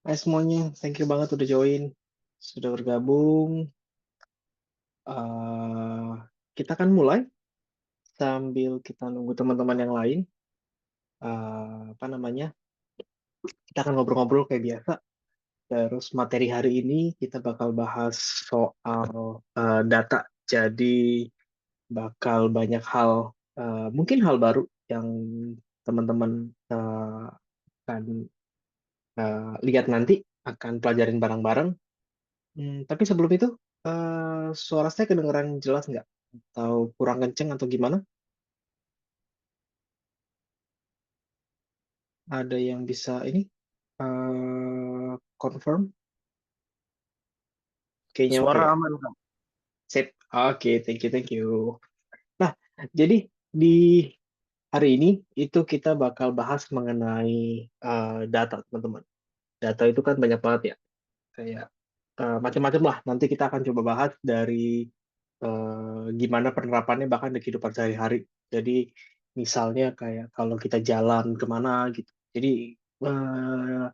Hai semuanya, thank you banget udah join, sudah bergabung. Eh, kita akan mulai sambil kita nunggu teman-teman yang lain. Apa namanya? Kita akan ngobrol-ngobrol kayak biasa. Terus materi hari ini kita bakal bahas soal data. Jadi bakal banyak hal, mungkin hal baru yang teman-teman akan lihat nanti, akan pelajarin bareng-bareng. Tapi sebelum itu, suara saya kedengeran jelas nggak? Atau kurang kenceng atau gimana? Ada yang bisa ini confirm? Kayaknya oke Suara ya. aman, Kak. Sip. Oke, thank you, thank you. Nah, jadi di hari ini itu kita bakal bahas mengenai data, teman-teman. Data itu kan banyak banget ya. Kayak macam-macam lah. Nanti kita akan coba bahas dari gimana penerapannya bahkan di kehidupan sehari-hari. Jadi misalnya kayak kalau kita jalan kemana gitu. Jadi eh,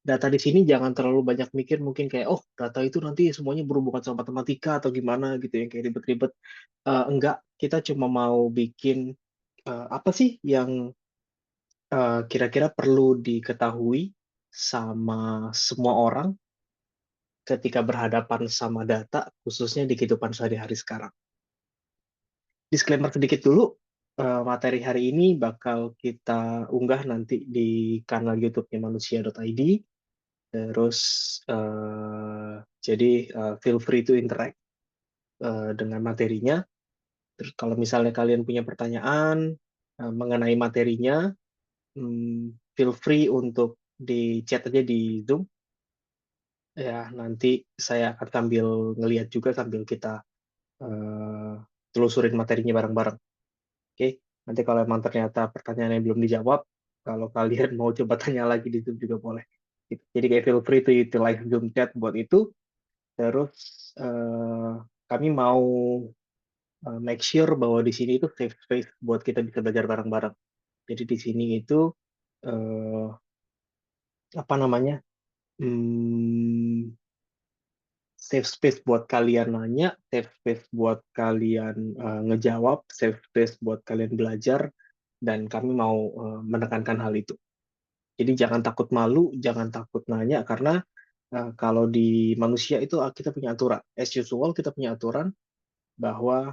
data di sini jangan terlalu banyak mikir mungkin kayak oh data itu nanti semuanya berhubungan sama matematika atau gimana gitu yang kayak ribet-ribet. Enggak, kita cuma mau bikin apa sih yang kira-kira perlu diketahui sama semua orang ketika berhadapan sama data khususnya di kehidupan sehari-hari sekarang. Disclaimer sedikit dulu, materi hari ini bakal kita unggah nanti di kanal YouTube-nya manusia.id. Terus, jadi feel free to interact dengan materinya. Terus kalau misalnya kalian punya pertanyaan mengenai materinya, feel free untuk di chat aja di Zoom. Ya, nanti saya akan sambil ngelihat juga sambil kita eh, telusurin materinya bareng-bareng. Oke, nanti kalau emang ternyata pertanyaannya belum dijawab, kalau kalian mau coba tanya lagi di Zoom juga boleh. Gitu. Jadi kayak feel free to utilize Zoom chat buat itu. Terus eh, kami mau make sure bahwa di sini itu safe space buat kita bisa belajar bareng-bareng. Jadi di sini itu eh, apa namanya? Hmm, safe space buat kalian nanya, safe space buat kalian ngejawab, safe space buat kalian belajar, dan kami mau menekankan hal itu. Jadi jangan takut malu, jangan takut nanya, karena kalau di manusia itu kita punya aturan. As usual, kita punya aturan bahwa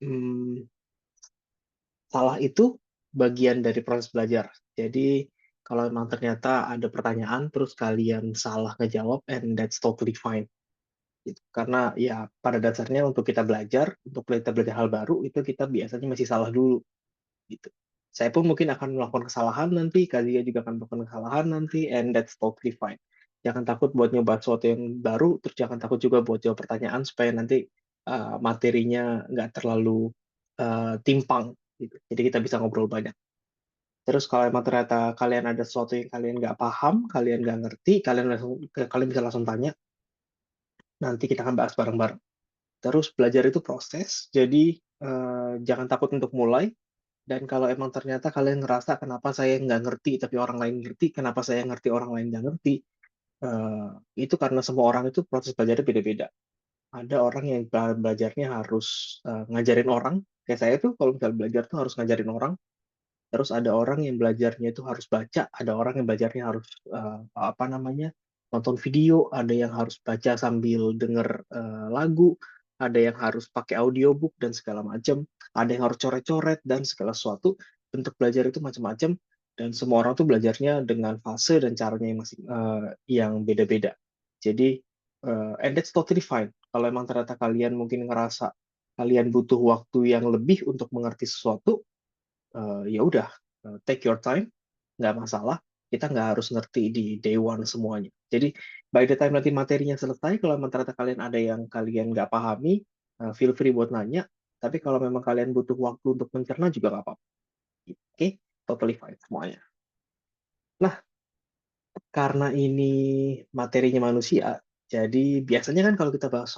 hmm, salah itu bagian dari proses belajar. Jadi kalau memang ternyata ada pertanyaan, terus kalian salah ngejawab, and that's totally fine. Gitu. Karena ya pada dasarnya untuk kita belajar, untuk kita belajar hal baru, itu kita biasanya masih salah dulu. Gitu. Saya pun mungkin akan melakukan kesalahan nanti, Kazia juga akan melakukan kesalahan nanti, and that's totally fine. Jangan takut buat nyoba sesuatu yang baru, terus jangan takut juga buat jawab pertanyaan supaya nanti materinya nggak terlalu timpang. Gitu. Jadi kita bisa ngobrol banyak. Terus kalau emang ternyata kalian ada sesuatu yang kalian nggak paham, kalian nggak ngerti, kalian bisa langsung tanya. Nanti kita akan bahas bareng-bareng. Terus belajar itu proses, jadi jangan takut untuk mulai. Dan kalau emang ternyata kalian ngerasa kenapa saya nggak ngerti tapi orang lain ngerti, kenapa saya ngerti orang lain nggak ngerti, eh, itu karena semua orang itu proses belajarnya beda-beda. Ada orang yang belajarnya harus ngajarin orang, kayak saya tuh kalau misalnya belajar tuh harus ngajarin orang. Terus ada orang yang belajarnya itu harus baca, ada orang yang belajarnya harus apa namanya nonton video, ada yang harus baca sambil denger lagu, ada yang harus pakai audiobook dan segala macam, ada yang harus coret-coret dan segala sesuatu. Bentuk belajar itu macam-macam dan semua orang tuh belajarnya dengan fase dan caranya yang masing yang beda-beda. Jadi and that's totally fine. Kalau emang ternyata kalian mungkin ngerasa kalian butuh waktu yang lebih untuk mengerti sesuatu, ya udah take your time, nggak masalah. Kita nggak harus ngerti di day one semuanya. Jadi by the time nanti materinya selesai, kalau memang ternyata kalian ada yang kalian nggak pahami, feel free buat nanya. Tapi kalau memang kalian butuh waktu untuk mencerna juga nggak apa-apa. Oke, totally fine semuanya. Nah, karena ini materinya manusia, jadi biasanya kan kalau kita bahas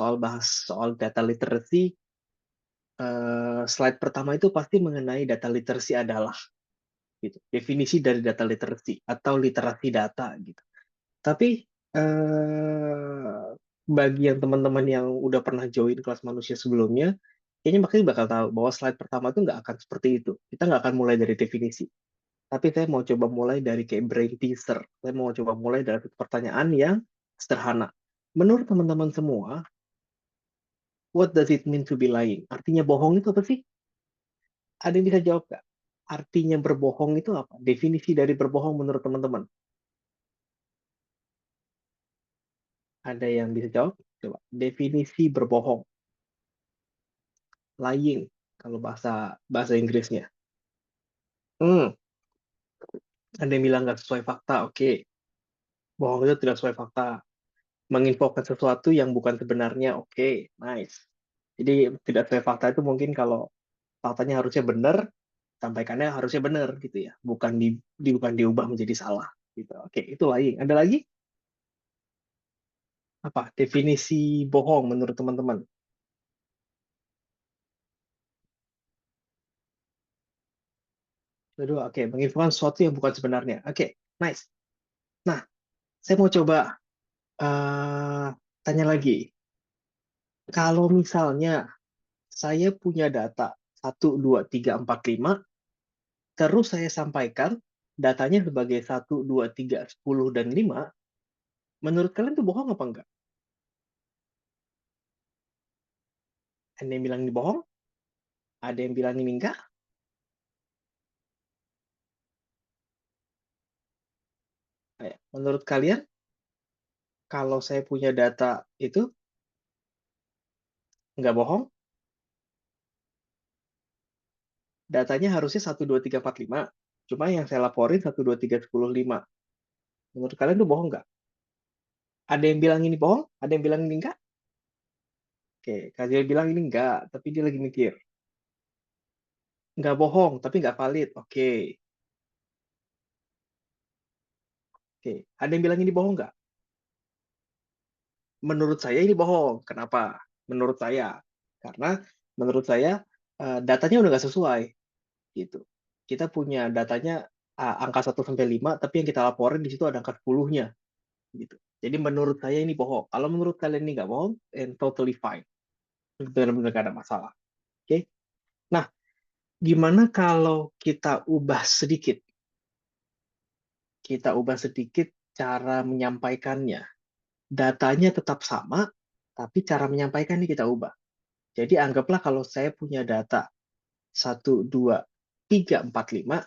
soal data literacy, slide pertama itu pasti mengenai data literacy adalah gitu. Definisi dari data literacy atau literasi data gitu. Tapi Bagi yang teman-teman yang udah pernah join kelas manusia sebelumnya, kayaknya makanya bakal tahu bahwa slide pertama tuh nggak akan seperti itu. Kita nggak akan mulai dari definisi. Tapi saya mau coba mulai dari kayak brain teaser. Saya mau coba mulai dari pertanyaan yang sederhana. Menurut teman-teman semua, what does it mean to be lying? Artinya bohong itu apa sih? Ada yang bisa jawab nggak? Artinya berbohong itu apa? Definisi dari berbohong menurut teman-teman. Ada yang bisa jawab? Coba. Definisi berbohong. Lying. Kalau bahasa bahasa Inggrisnya. Hmm, ada yang bilang nggak sesuai fakta. Oke. Bohong itu tidak sesuai fakta. Menginfokan sesuatu yang bukan sebenarnya. Oke. Nice. Jadi tidak sesuai fakta itu mungkin kalau faktanya harusnya benar, sampaikannya harusnya benar gitu ya. Bukan diubah menjadi salah gitu. Oke, itu lying. Ada lagi? Apa definisi bohong menurut teman-teman? Kedua, oke, menginfokan sesuatu yang bukan sebenarnya. Oke, nice. Nah, saya mau coba eh, tanya lagi. Kalau misalnya saya punya data 1, 2, 3, 4, 5, terus saya sampaikan datanya sebagai 1, 2, 3, 10, dan 5, menurut kalian itu bohong apa enggak? Ada yang bilang ini bohong, ada yang bilang ini enggak. Menurut kalian, kalau saya punya data itu enggak bohong, datanya harusnya 1, 2, 3, 4, 5. Cuma yang saya laporin 1, 2, 3, 10, 5. Menurut kalian itu bohong nggak? Ada yang bilang ini bohong, ada yang bilang ini enggak. Oke, Kak bilang ini enggak, tapi dia lagi mikir. Nggak bohong, tapi nggak valid. Oke, oke. Ada yang bilang ini bohong nggak? Menurut saya ini bohong. Kenapa? Menurut saya. Karena menurut saya datanya udah nggak sesuai. Gitu. Kita punya datanya angka 1 sampai 5, tapi yang kita laporin di situ ada angka 10-nya. Gitu. Jadi menurut saya ini bohong. Kalau menurut kalian ini nggak bohong, and totally fine. Benar-benar nggak ada masalah. Oke. Nah, gimana kalau kita ubah sedikit? Kita ubah sedikit cara menyampaikannya. Datanya tetap sama, tapi cara menyampaikannya kita ubah. Jadi anggaplah kalau saya punya data 1, 2, 3, 4, 5,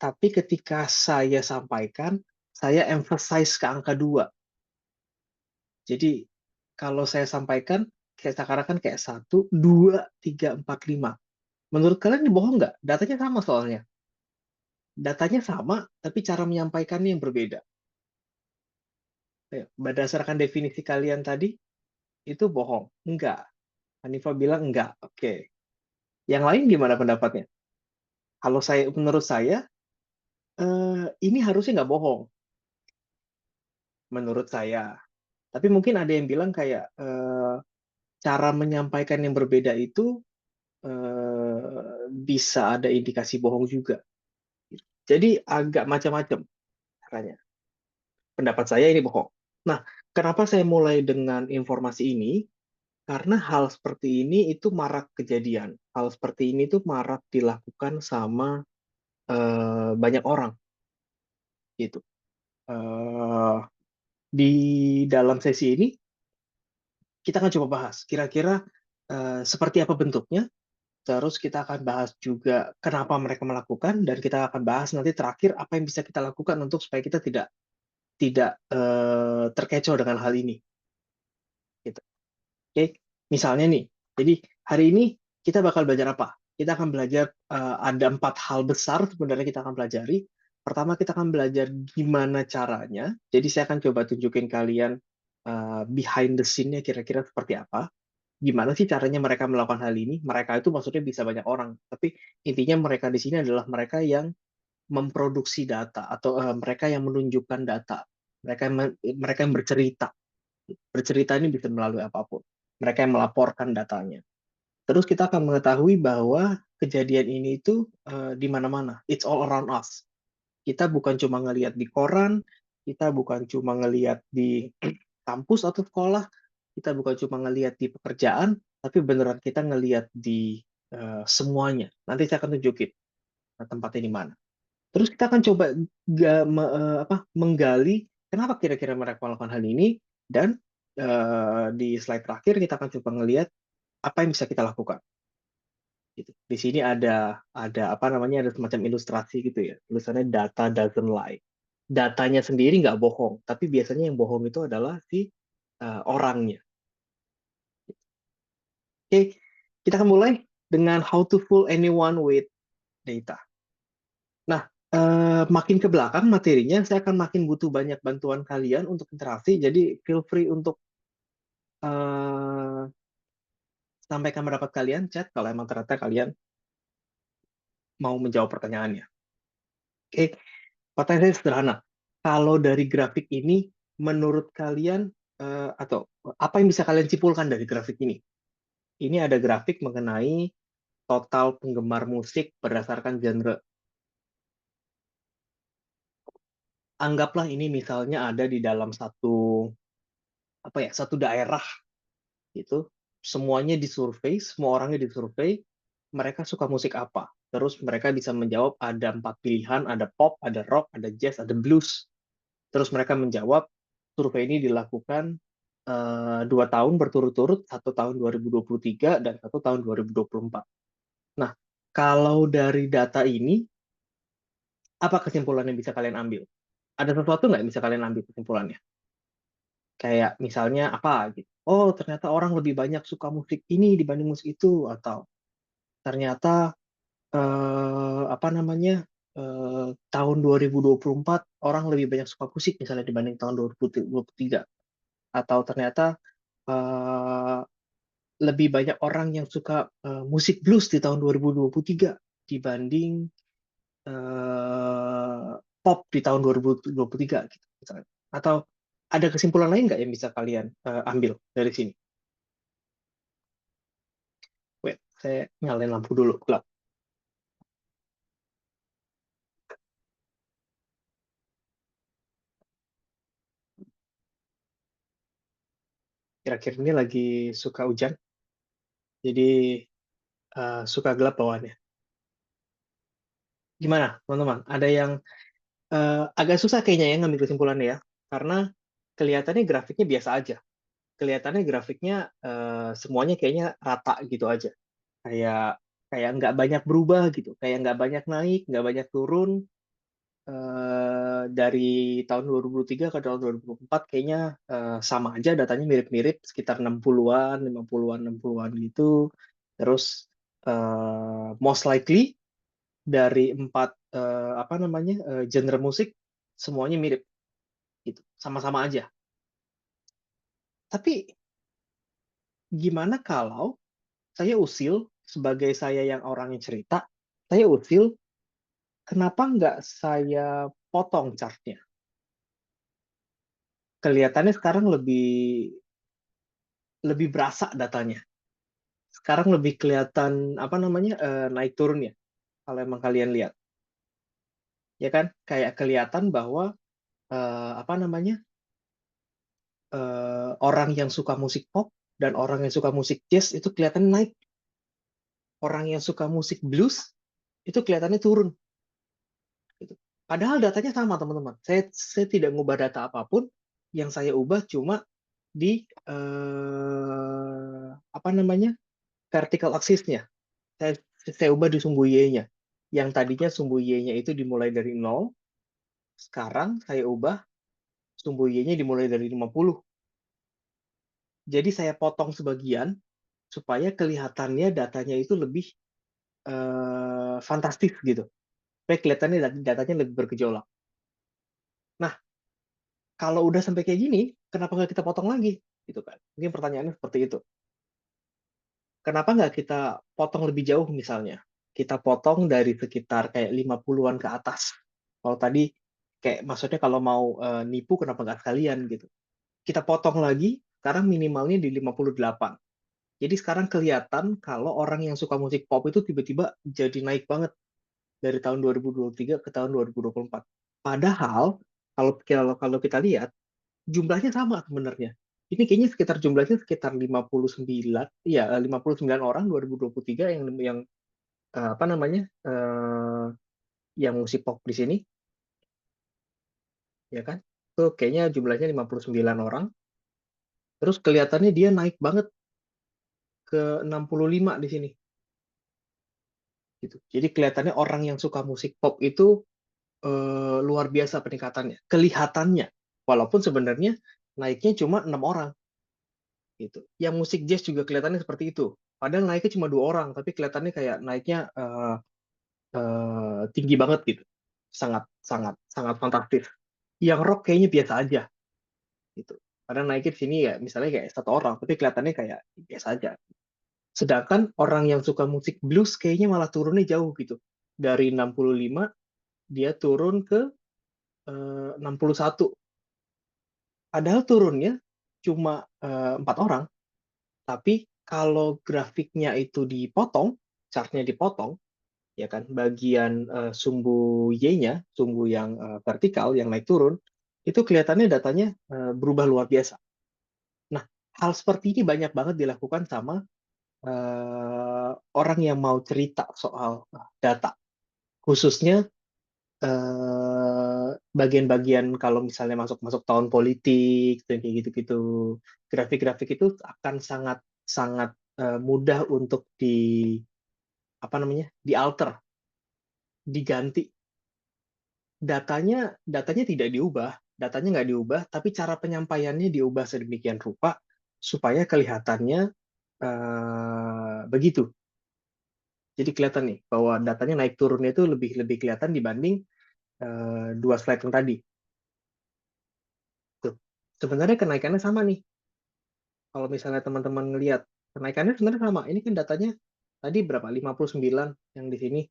tapi ketika saya sampaikan, saya emphasize ke angka 2. Jadi kalau saya sampaikan, kayak seakan-akan kayak 1, 2, 3, 4, 5. Menurut kalian ini bohong nggak? Datanya sama soalnya. Datanya sama, tapi cara menyampaikannya yang berbeda. Berdasarkan definisi kalian tadi, itu bohong. Enggak. Hanifa bilang enggak. Oke. Yang lain gimana pendapatnya? Kalau menurut saya, ini harusnya nggak bohong, menurut saya. Tapi mungkin ada yang bilang kayak cara menyampaikan yang berbeda itu bisa ada indikasi bohong juga. Jadi agak macam-macam caranya. Pendapat saya ini bohong. Nah, kenapa saya mulai dengan informasi ini? Karena hal seperti ini itu marak kejadian. Hal seperti ini tuh marak dilakukan sama banyak orang gitu. Eh, di dalam sesi ini kita akan coba bahas kira-kira seperti apa bentuknya, terus kita akan bahas juga kenapa mereka melakukan, dan kita akan bahas nanti terakhir apa yang bisa kita lakukan untuk supaya kita tidak tidak terkecoh dengan hal ini. Gitu. Oke, misalnya nih, jadi hari ini kita bakal belajar apa? Kita akan belajar ada 4 hal besar sebenarnya kita akan pelajari. Pertama kita akan belajar gimana caranya. Jadi saya akan coba tunjukin kalian behind the scene-nya kira-kira seperti apa. Gimana sih caranya mereka melakukan hal ini? Mereka itu maksudnya bisa banyak orang, tapi intinya mereka di sini adalah mereka yang memproduksi data atau mereka yang menunjukkan data. Mereka yang bercerita. Bercerita ini bisa melalui apapun. Mereka yang melaporkan datanya. Terus kita akan mengetahui bahwa kejadian ini itu di mana-mana. It's all around us. Kita bukan cuma ngelihat di koran, Kita bukan cuma ngelihat di kampus atau sekolah, kita bukan cuma ngelihat di pekerjaan, tapi beneran kita ngelihat di semuanya. Nanti saya akan tunjukin tempatnya di mana. Terus kita akan coba menggali kenapa kira-kira mereka melakukan hal ini, dan di slide terakhir kita akan coba ngelihat apa yang bisa kita lakukan. Gitu. Di sini ada apa namanya, ada semacam ilustrasi gitu ya. Tulisannya data doesn't lie. Datanya sendiri nggak bohong, tapi biasanya yang bohong itu adalah si orangnya. Oke, kita akan mulai dengan how to fool anyone with data. Nah, makin ke belakang materinya, saya akan makin butuh banyak bantuan kalian untuk interaksi. Jadi feel free untuk eh, sampaikan pendapat kalian, chat kalau emang ternyata kalian mau menjawab pertanyaannya. Oke, pertanyaan saya sederhana. Kalau dari grafik ini, menurut kalian atau apa yang bisa kalian simpulkan dari grafik ini? Ini ada grafik mengenai total penggemar musik berdasarkan genre. Anggaplah ini misalnya ada di dalam satu daerah gitu. Semuanya disurvei, semua orangnya disurvei, mereka suka musik apa. Terus mereka bisa menjawab ada 4 pilihan, ada pop, ada rock, ada jazz, ada blues. Terus mereka menjawab, survei ini dilakukan 2 tahun berturut-turut, satu tahun 2023 dan satu tahun 2024. Nah, kalau dari data ini, apa kesimpulan yang bisa kalian ambil? Ada sesuatu nggak yang bisa kalian ambil kesimpulannya? Kayak misalnya apa gitu. Oh, ternyata orang lebih banyak suka musik ini dibanding musik itu, atau ternyata apa namanya, tahun 2024 orang lebih banyak suka musik misalnya dibanding tahun 2023, atau ternyata eh, lebih banyak orang yang suka musik blues di tahun 2023 dibanding eh, pop di tahun 2023 gitu misalnya. Atau ada kesimpulan lain nggak yang bisa kalian ambil dari sini? Wait, saya nyalain lampu dulu, gelap. Kira-kira ini lagi suka hujan, jadi suka gelap bawaannya. Gimana, teman-teman? Ada yang agak susah kayaknya ya ngambil kesimpulannya ya, karena kelihatannya grafiknya biasa aja. Kelihatannya grafiknya semuanya kayaknya rata gitu aja. Kayak kayak nggak banyak berubah gitu, kayak nggak banyak naik, nggak banyak turun. Dari tahun 2003 ke tahun 2004 kayaknya sama aja, datanya mirip-mirip, sekitar 60-an, 50-an, 60-an gitu. Terus most likely dari empat apa namanya, genre musik semuanya mirip gitu, sama-sama aja. Tapi gimana kalau saya usil, sebagai saya yang orang yang cerita, saya usil, kenapa nggak saya potong chartnya? Kelihatannya sekarang lebih lebih berasa datanya. Sekarang lebih kelihatan apa namanya, naik turun ya. Kalau emang kalian lihat, ya kan, kayak kelihatan bahwa apa namanya, orang yang suka musik pop dan orang yang suka musik jazz itu kelihatan naik. Orang yang suka musik blues itu kelihatannya turun. Gitu. Padahal datanya sama teman-teman. Saya tidak ngubah data apapun. Yang saya ubah cuma di apa namanya, vertical axis-nya. Saya ubah di sumbu y-nya. Yang tadinya sumbu y-nya itu dimulai dari 0, sekarang saya ubah sumbu y-nya dimulai dari 50. Jadi saya potong sebagian supaya kelihatannya datanya itu lebih fantastis gitu. Supaya kelihatannya datanya lebih bergejolak. Nah, kalau udah sampai kayak gini, kenapa nggak kita potong lagi? Gitu kan. Mungkin pertanyaannya seperti itu. Kenapa nggak kita potong lebih jauh misalnya? Kita potong dari sekitar kayak 50-an ke atas. Kalau tadi kayak maksudnya kalau mau nipu kenapa nggak sekalian gitu. Kita potong lagi, sekarang minimalnya di 58. Jadi sekarang kelihatan kalau orang yang suka musik pop itu tiba-tiba jadi naik banget dari tahun 2023 ke tahun 2024. Padahal kalau kita lihat jumlahnya sama sebenarnya. Ini kayaknya jumlahnya sekitar 59, ya 59 orang 2023 yang apa namanya yang musik pop di sini, ya kan? Tuh kayaknya jumlahnya 59 orang. Terus kelihatannya dia naik banget ke 65 di sini, gitu. Jadi kelihatannya orang yang suka musik pop itu luar biasa peningkatannya. Kelihatannya, walaupun sebenarnya naiknya cuma 6 orang, gitu. Yang musik jazz juga kelihatannya seperti itu. Padahal naiknya cuma 2 orang, tapi kelihatannya kayak naiknya tinggi banget gitu. Sangat sangat sangat fantastis. Yang rock kayaknya biasa aja gitu. Karena naiknya di sini ya misalnya kayak 1 orang, tapi kelihatannya kayak biasa aja. Sedangkan orang yang suka musik blues kayaknya malah turunnya jauh gitu. Dari 65 dia turun ke 61. Padahal turunnya cuma 4 orang, tapi kalau grafiknya itu dipotong, chartnya dipotong, ya kan, bagian sumbu Y-nya, sumbu yang vertikal yang naik turun, itu kelihatannya datanya berubah luar biasa. Nah, hal seperti ini banyak banget dilakukan sama orang yang mau cerita soal data, khususnya bagian-bagian kalau misalnya masuk tahun politik dan kayak gitu-gitu, grafik-grafik itu akan sangat sangat mudah untuk apa namanya dialter, diganti. Datanya tidak diubah, datanya nggak diubah, tapi cara penyampaiannya diubah sedemikian rupa supaya kelihatannya begitu. Jadi kelihatan nih bahwa datanya naik turunnya itu lebih lebih kelihatan dibanding 2 slide yang tadi. Tuh. Sebenarnya kenaikannya sama nih. Kalau misalnya teman-teman ngelihat, kenaikannya sebenarnya sama. Ini kan datanya tadi berapa? 59 yang di sini.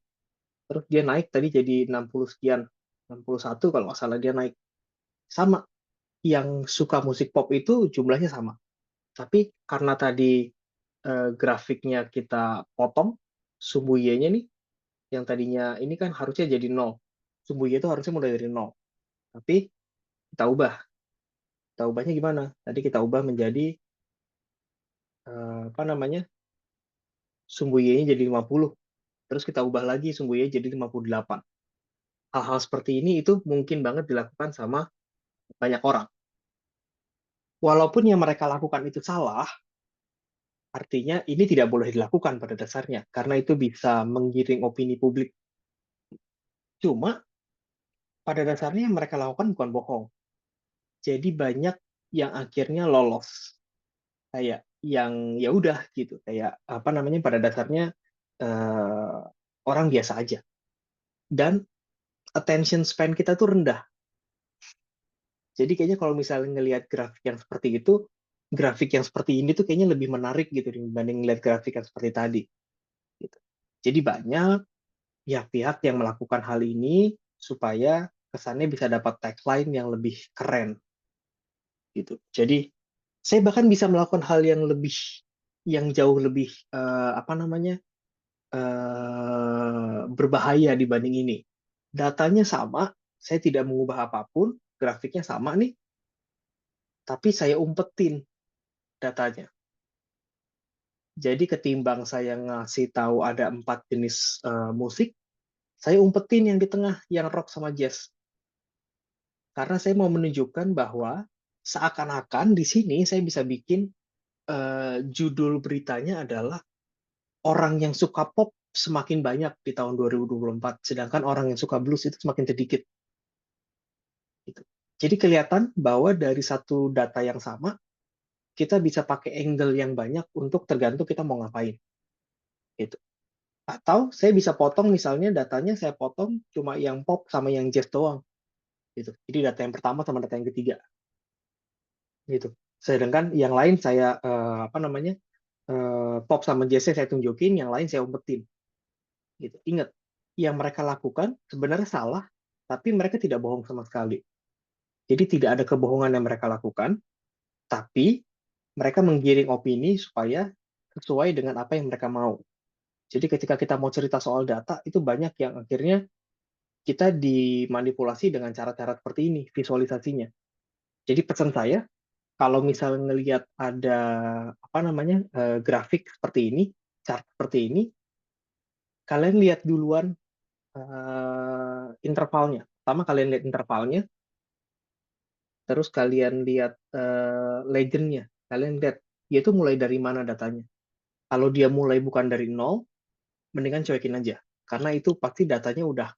Terus dia naik tadi jadi 60 sekian. 61 kalau nggak salah dia naik. Sama. Yang suka musik pop itu jumlahnya sama. Tapi karena tadi grafiknya kita potong, sumbu Y-nya nih, yang tadinya ini kan harusnya jadi 0. Sumbu Y itu harusnya mulai dari 0. Tapi kita ubah. Kita ubahnya gimana? Tadi kita ubah menjadi apa namanya? Sumbu Y-nya jadi 50. Terus kita ubah lagi sumbu Y jadi 58. Hal-hal seperti ini itu mungkin banget dilakukan sama banyak orang. Walaupun yang mereka lakukan itu salah, artinya ini tidak boleh dilakukan pada dasarnya, karena itu bisa menggiring opini publik. Cuma pada dasarnya yang mereka lakukan bukan bohong. Jadi banyak yang akhirnya lolos. Kayak yang ya udah gitu, kayak apa namanya pada dasarnya eh, orang biasa aja. Dan attention span kita tuh rendah. Jadi kayaknya kalau misalnya ngelihat grafik yang seperti itu, grafik yang seperti ini tuh kayaknya lebih menarik gitu dibanding ngelihat grafik yang seperti tadi. Gitu. Jadi banyak pihak-pihak yang melakukan hal ini supaya kesannya bisa dapat tagline yang lebih keren gitu. Jadi saya bahkan bisa melakukan hal yang jauh lebih apa namanya berbahaya dibanding ini. Datanya sama, saya tidak mengubah apapun, grafiknya sama nih, tapi saya umpetin datanya. Jadi ketimbang saya ngasih tahu ada 4 jenis musik, saya umpetin yang di tengah, yang rock sama jazz. Karena saya mau menunjukkan bahwa seakan-akan di sini saya bisa bikin judul beritanya adalah orang yang suka pop semakin banyak di tahun 2024, sedangkan orang yang suka blues itu semakin sedikit. Gitu. Jadi kelihatan bahwa dari satu data yang sama, kita bisa pakai angle yang banyak untuk tergantung kita mau ngapain. Gitu. Atau saya bisa potong misalnya datanya saya potong cuma yang pop sama yang jazz doang. Gitu. Jadi data yang pertama sama data yang ketiga. Gitu. Sedangkan yang lain saya apa namanya pop sama jazz saya tunjukin, yang lain saya umpetin. Gitu. Ingat, yang mereka lakukan sebenarnya salah, tapi mereka tidak bohong sama sekali. Jadi tidak ada kebohongan yang mereka lakukan, tapi mereka menggiring opini supaya sesuai dengan apa yang mereka mau. Jadi ketika kita mau cerita soal data, itu banyak yang akhirnya kita dimanipulasi dengan cara-cara seperti ini visualisasinya. Jadi pesan saya, kalau misalnya ngelihat ada apa namanya grafik seperti ini, chart seperti ini, kalian lihat duluan intervalnya. Pertama kalian lihat intervalnya, terus kalian lihat legendnya. Kalian lihat dia itu mulai dari mana datanya. Kalau dia mulai bukan dari nol, mendingan cuekin aja. Karena itu pasti datanya udah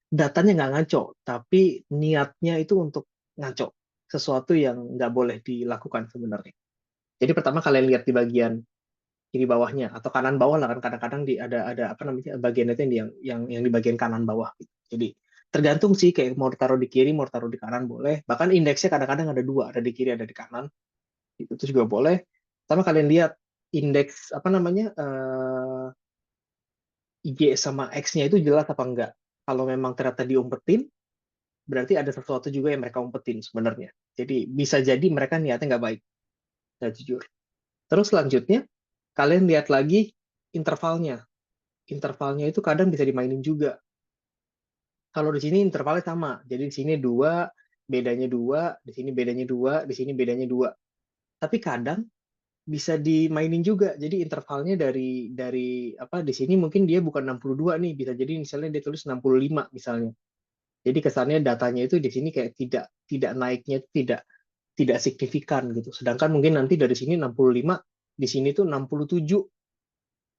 datanya nggak ngaco, tapi niatnya itu untuk ngaco. Sesuatu yang nggak boleh dilakukan sebenarnya. Jadi pertama kalian lihat di bagian kiri bawahnya atau kanan bawah lah, kan kadang-kadang ada apa namanya bagian itu yang di bagian kanan bawah gitu. Jadi tergantung sih, kayak mau taruh di kiri mau taruh di kanan boleh, bahkan indeksnya kadang-kadang ada dua, ada di kiri ada di kanan, itu juga boleh. Sama kalian lihat indeks apa namanya Y sama X-nya itu jelas apa enggak. Kalau memang ternyata diumpetin, berarti ada sesuatu juga yang mereka umpetin sebenarnya. Jadi bisa jadi mereka niatnya nggak baik, nggak jujur. Terus selanjutnya kalian lihat lagi intervalnya. Intervalnya itu kadang bisa dimainin juga. Kalau di sini intervalnya sama, jadi di sini dua, bedanya dua, di sini bedanya dua, di sini bedanya dua. Tapi kadang bisa dimainin juga. Jadi intervalnya dari apa di sini mungkin dia bukan 62 nih, bisa jadi misalnya dia tulis 65 misalnya. Jadi kesannya datanya itu di sini kayak tidak naiknya tidak tidak signifikan gitu. Sedangkan mungkin nanti dari sini 65, di sini tuh 67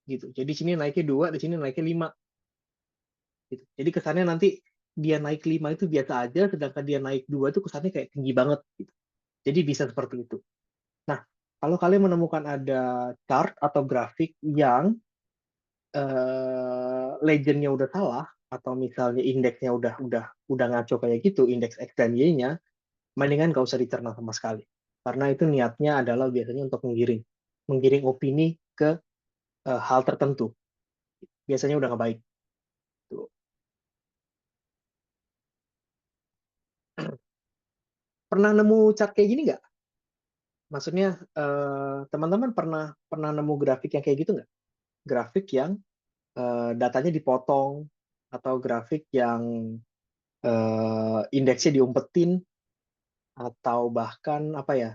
gitu. Jadi sini naiknya 2, di sini naiknya 5 gitu. Jadi kesannya nanti dia naik 5 itu biasa aja, sedangkan dia naik 2 itu kesannya kayak tinggi banget gitu. Jadi bisa seperti itu. Nah, kalau kalian menemukan ada chart atau grafik yang legendnya udah salah, atau misalnya indeksnya udah ngaco kayak gitu, indeks X dan Y-nya, mendingan nggak usah dicerna sama sekali. Karena itu niatnya adalah biasanya untuk menggiring opini ke hal tertentu. Biasanya udah nggak baik. Tuh. Pernah nemu chart kayak gini nggak? Maksudnya teman-teman pernah pernah nemu grafik yang kayak gitu nggak? Grafik yang datanya dipotong, atau grafik yang indeksnya diumpetin, atau bahkan apa ya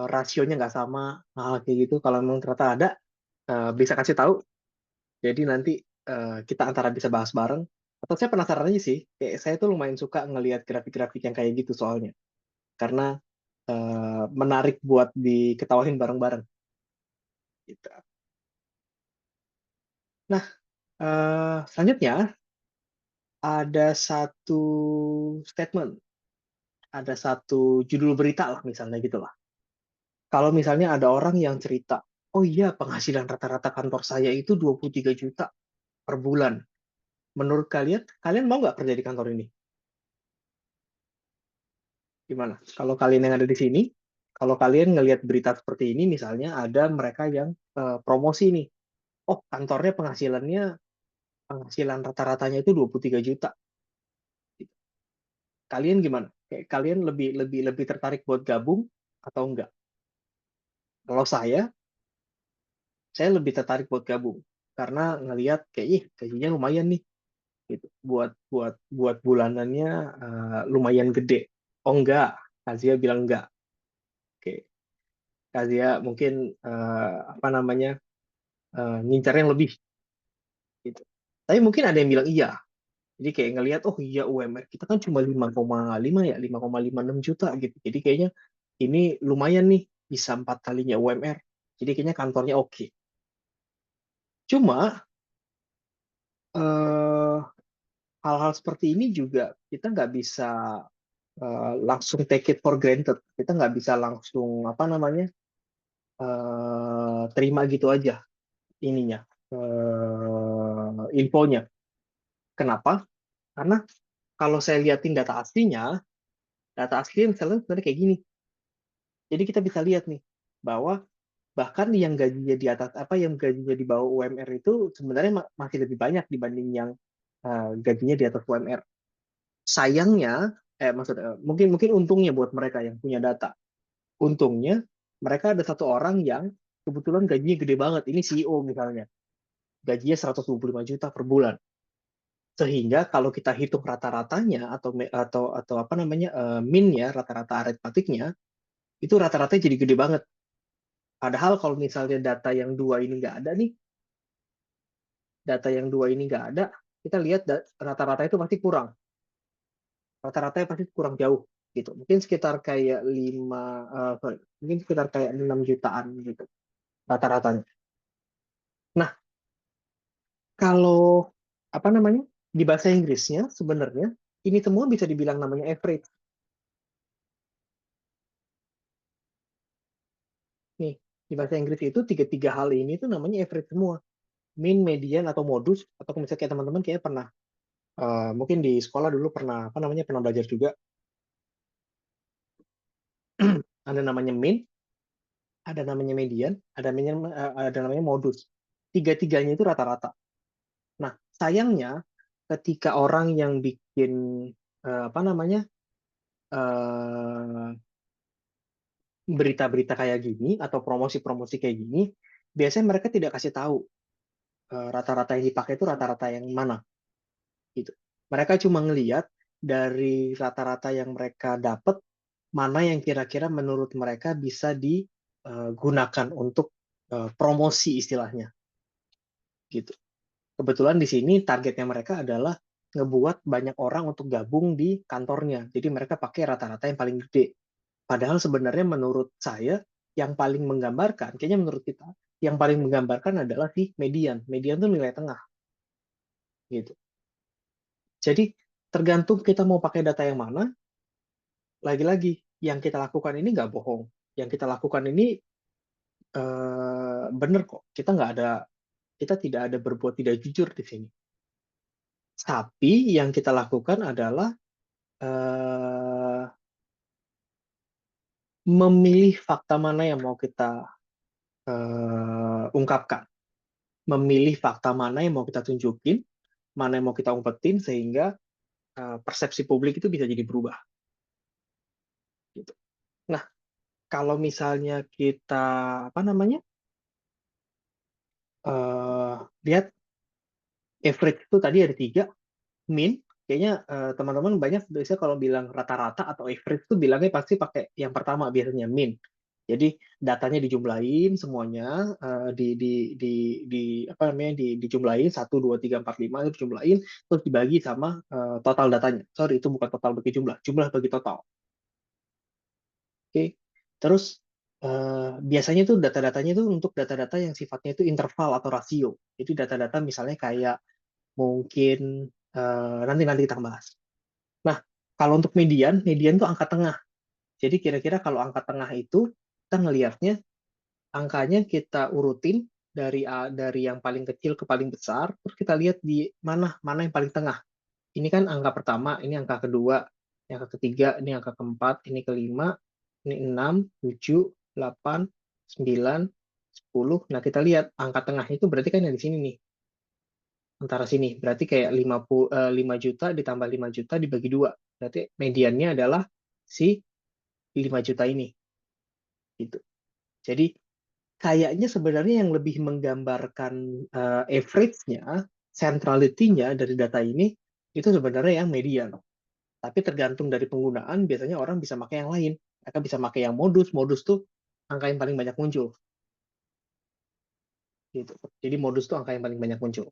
rasionya nggak sama, hal kayak gitu. Kalau memang ternyata ada, bisa kasih tahu. Jadi nanti kita antara bisa bahas bareng. Atau saya penasaran aja sih, kayak saya tuh lumayan suka ngelihat grafik-grafik yang kayak gitu soalnya, karena menarik buat diketawain bareng-bareng. Gitu. Nah, selanjutnya ada satu statement, ada satu judul berita lah misalnya gitu lah. Kalau misalnya ada orang yang cerita, oh iya penghasilan rata-rata kantor saya itu 23 juta per bulan. Menurut kalian, kalian mau nggak kerja di kantor ini? Gimana? Kalau kalian yang ada di sini, kalau kalian ngelihat berita seperti ini, misalnya ada mereka yang promosi nih, oh kantornya penghasilan rata-ratanya itu 23 juta. Kalian gimana? Kayak kalian lebih lebih lebih tertarik buat gabung atau enggak? Kalau saya lebih tertarik buat gabung karena ngelihat kayak ih gajinya lumayan nih gitu. Buat buat buat bulanannya lumayan gede. Oh enggak, Kazia bilang enggak. Oke, Kazia mungkin apa namanya ngincar yang lebih gitu. Tapi mungkin ada yang bilang iya. Jadi kayak ngelihat, oh iya UMR kita kan cuma 5,5 ya, 5,56 juta gitu. Jadi kayaknya ini lumayan nih, bisa 4 kalinya UMR. Jadi kayaknya kantornya oke. Cuma eh, hal-hal seperti ini juga kita nggak bisa langsung take it for granted. Kita nggak bisa langsung apa namanya terima gitu aja ininya infonya. Kenapa? Karena kalau saya liatin data aslinya misalnya sebenarnya kayak gini. Jadi kita bisa lihat nih bahwa bahkan yang gajinya di atas apa yang gajinya di bawah UMR itu sebenarnya masih lebih banyak dibanding yang gajinya di atas UMR. Sayangnya, mungkin mungkin untungnya buat mereka yang punya data. Untungnya mereka ada satu orang yang kebetulan gajinya gede banget. Ini CEO misalnya, gajinya 125 juta per bulan. Sehingga kalau kita hitung rata-ratanya atau apa namanya mean ya, rata-rata aritmatiknya itu rata-ratanya jadi gede banget. Padahal kalau misalnya data yang dua ini nggak ada nih, data yang dua ini nggak ada, kita lihat rata-rata itu pasti kurang. Rata-ratanya pasti kurang jauh gitu. Mungkin sekitar kayak mungkin sekitar kayak 6 jutaan gitu rata-ratanya. Nah, kalau apa namanya? Di bahasa Inggrisnya sebenarnya ini semua bisa dibilang namanya average. Nih, di bahasa Inggris itu tiga-tiga hal ini tuh namanya average semua. Mean, median, atau modus, atau misalnya kayak teman-teman kayak pernah, mungkin di sekolah dulu pernah, apa namanya, pernah belajar juga, ada namanya mean, ada namanya median, ada namanya modus. Tiga-tiganya itu rata-rata. Nah, sayangnya ketika orang yang bikin, apa namanya, eh, berita-berita kayak gini, atau promosi-promosi kayak gini, biasanya mereka tidak kasih tahu rata-rata yang dipakai itu rata-rata yang mana gitu. Mereka cuma ngelihat dari rata-rata yang mereka dapat mana yang kira-kira menurut mereka bisa digunakan untuk promosi istilahnya gitu. Kebetulan di sini targetnya mereka adalah ngebuat banyak orang untuk gabung di kantornya. Jadi mereka pakai rata-rata yang paling gede. Padahal sebenarnya menurut saya yang paling menggambarkan, kayaknya menurut kita, yang paling menggambarkan adalah si median. Median itu nilai tengah gitu. Jadi tergantung kita mau pakai data yang mana, lagi-lagi yang kita lakukan ini nggak bohong. Yang kita lakukan ini benar kok. Kita tidak ada berbuat tidak jujur di sini. Tapi yang kita lakukan adalah eh, memilih fakta mana yang mau kita ungkapkan, memilih fakta mana yang mau kita tunjukin, mana yang mau kita umpetin sehingga persepsi publik itu bisa jadi berubah. Gitu. Nah, kalau misalnya kita apa namanya lihat average itu tadi ada tiga, mean, kayaknya teman-teman banyak biasanya kalau bilang rata-rata atau average itu bilangnya pasti pakai yang pertama biasanya mean. Jadi datanya dijumlahin semuanya apa namanya dijumlahin 1 2 3 4 5 itu dijumlahin terus dibagi sama total datanya. Sorry itu bukan total bagi jumlah bagi total. Oke. Terus biasanya tuh data-datanya itu untuk data-data yang sifatnya itu interval atau rasio. Jadi data-data misalnya kayak mungkin nanti nanti kita bahas. Nah, kalau untuk median, median tuh angka tengah. Jadi kira-kira kalau angka tengah itu kita ngelihatnya angkanya kita urutin dari yang paling kecil ke paling besar, terus kita lihat di mana mana yang paling tengah. Ini kan angka pertama, ini angka kedua, ini angka ketiga, ini angka keempat, ini kelima, ini 6, 7, 8, 9, 10. Nah, kita lihat angka tengah itu berarti kan yang di sini nih, antara sini. Berarti kayak 5 juta ditambah 5 juta dibagi dua. Berarti mediannya adalah si 5 juta ini. Gitu. Jadi kayaknya sebenarnya yang lebih menggambarkan average-nya, centrality-nya dari data ini, itu sebenarnya yang median. Tapi tergantung dari penggunaan, biasanya orang bisa pakai yang lain. Mereka bisa pakai yang modus. Modus tuh angka yang paling banyak muncul. Gitu. Jadi modus tuh angka yang paling banyak muncul.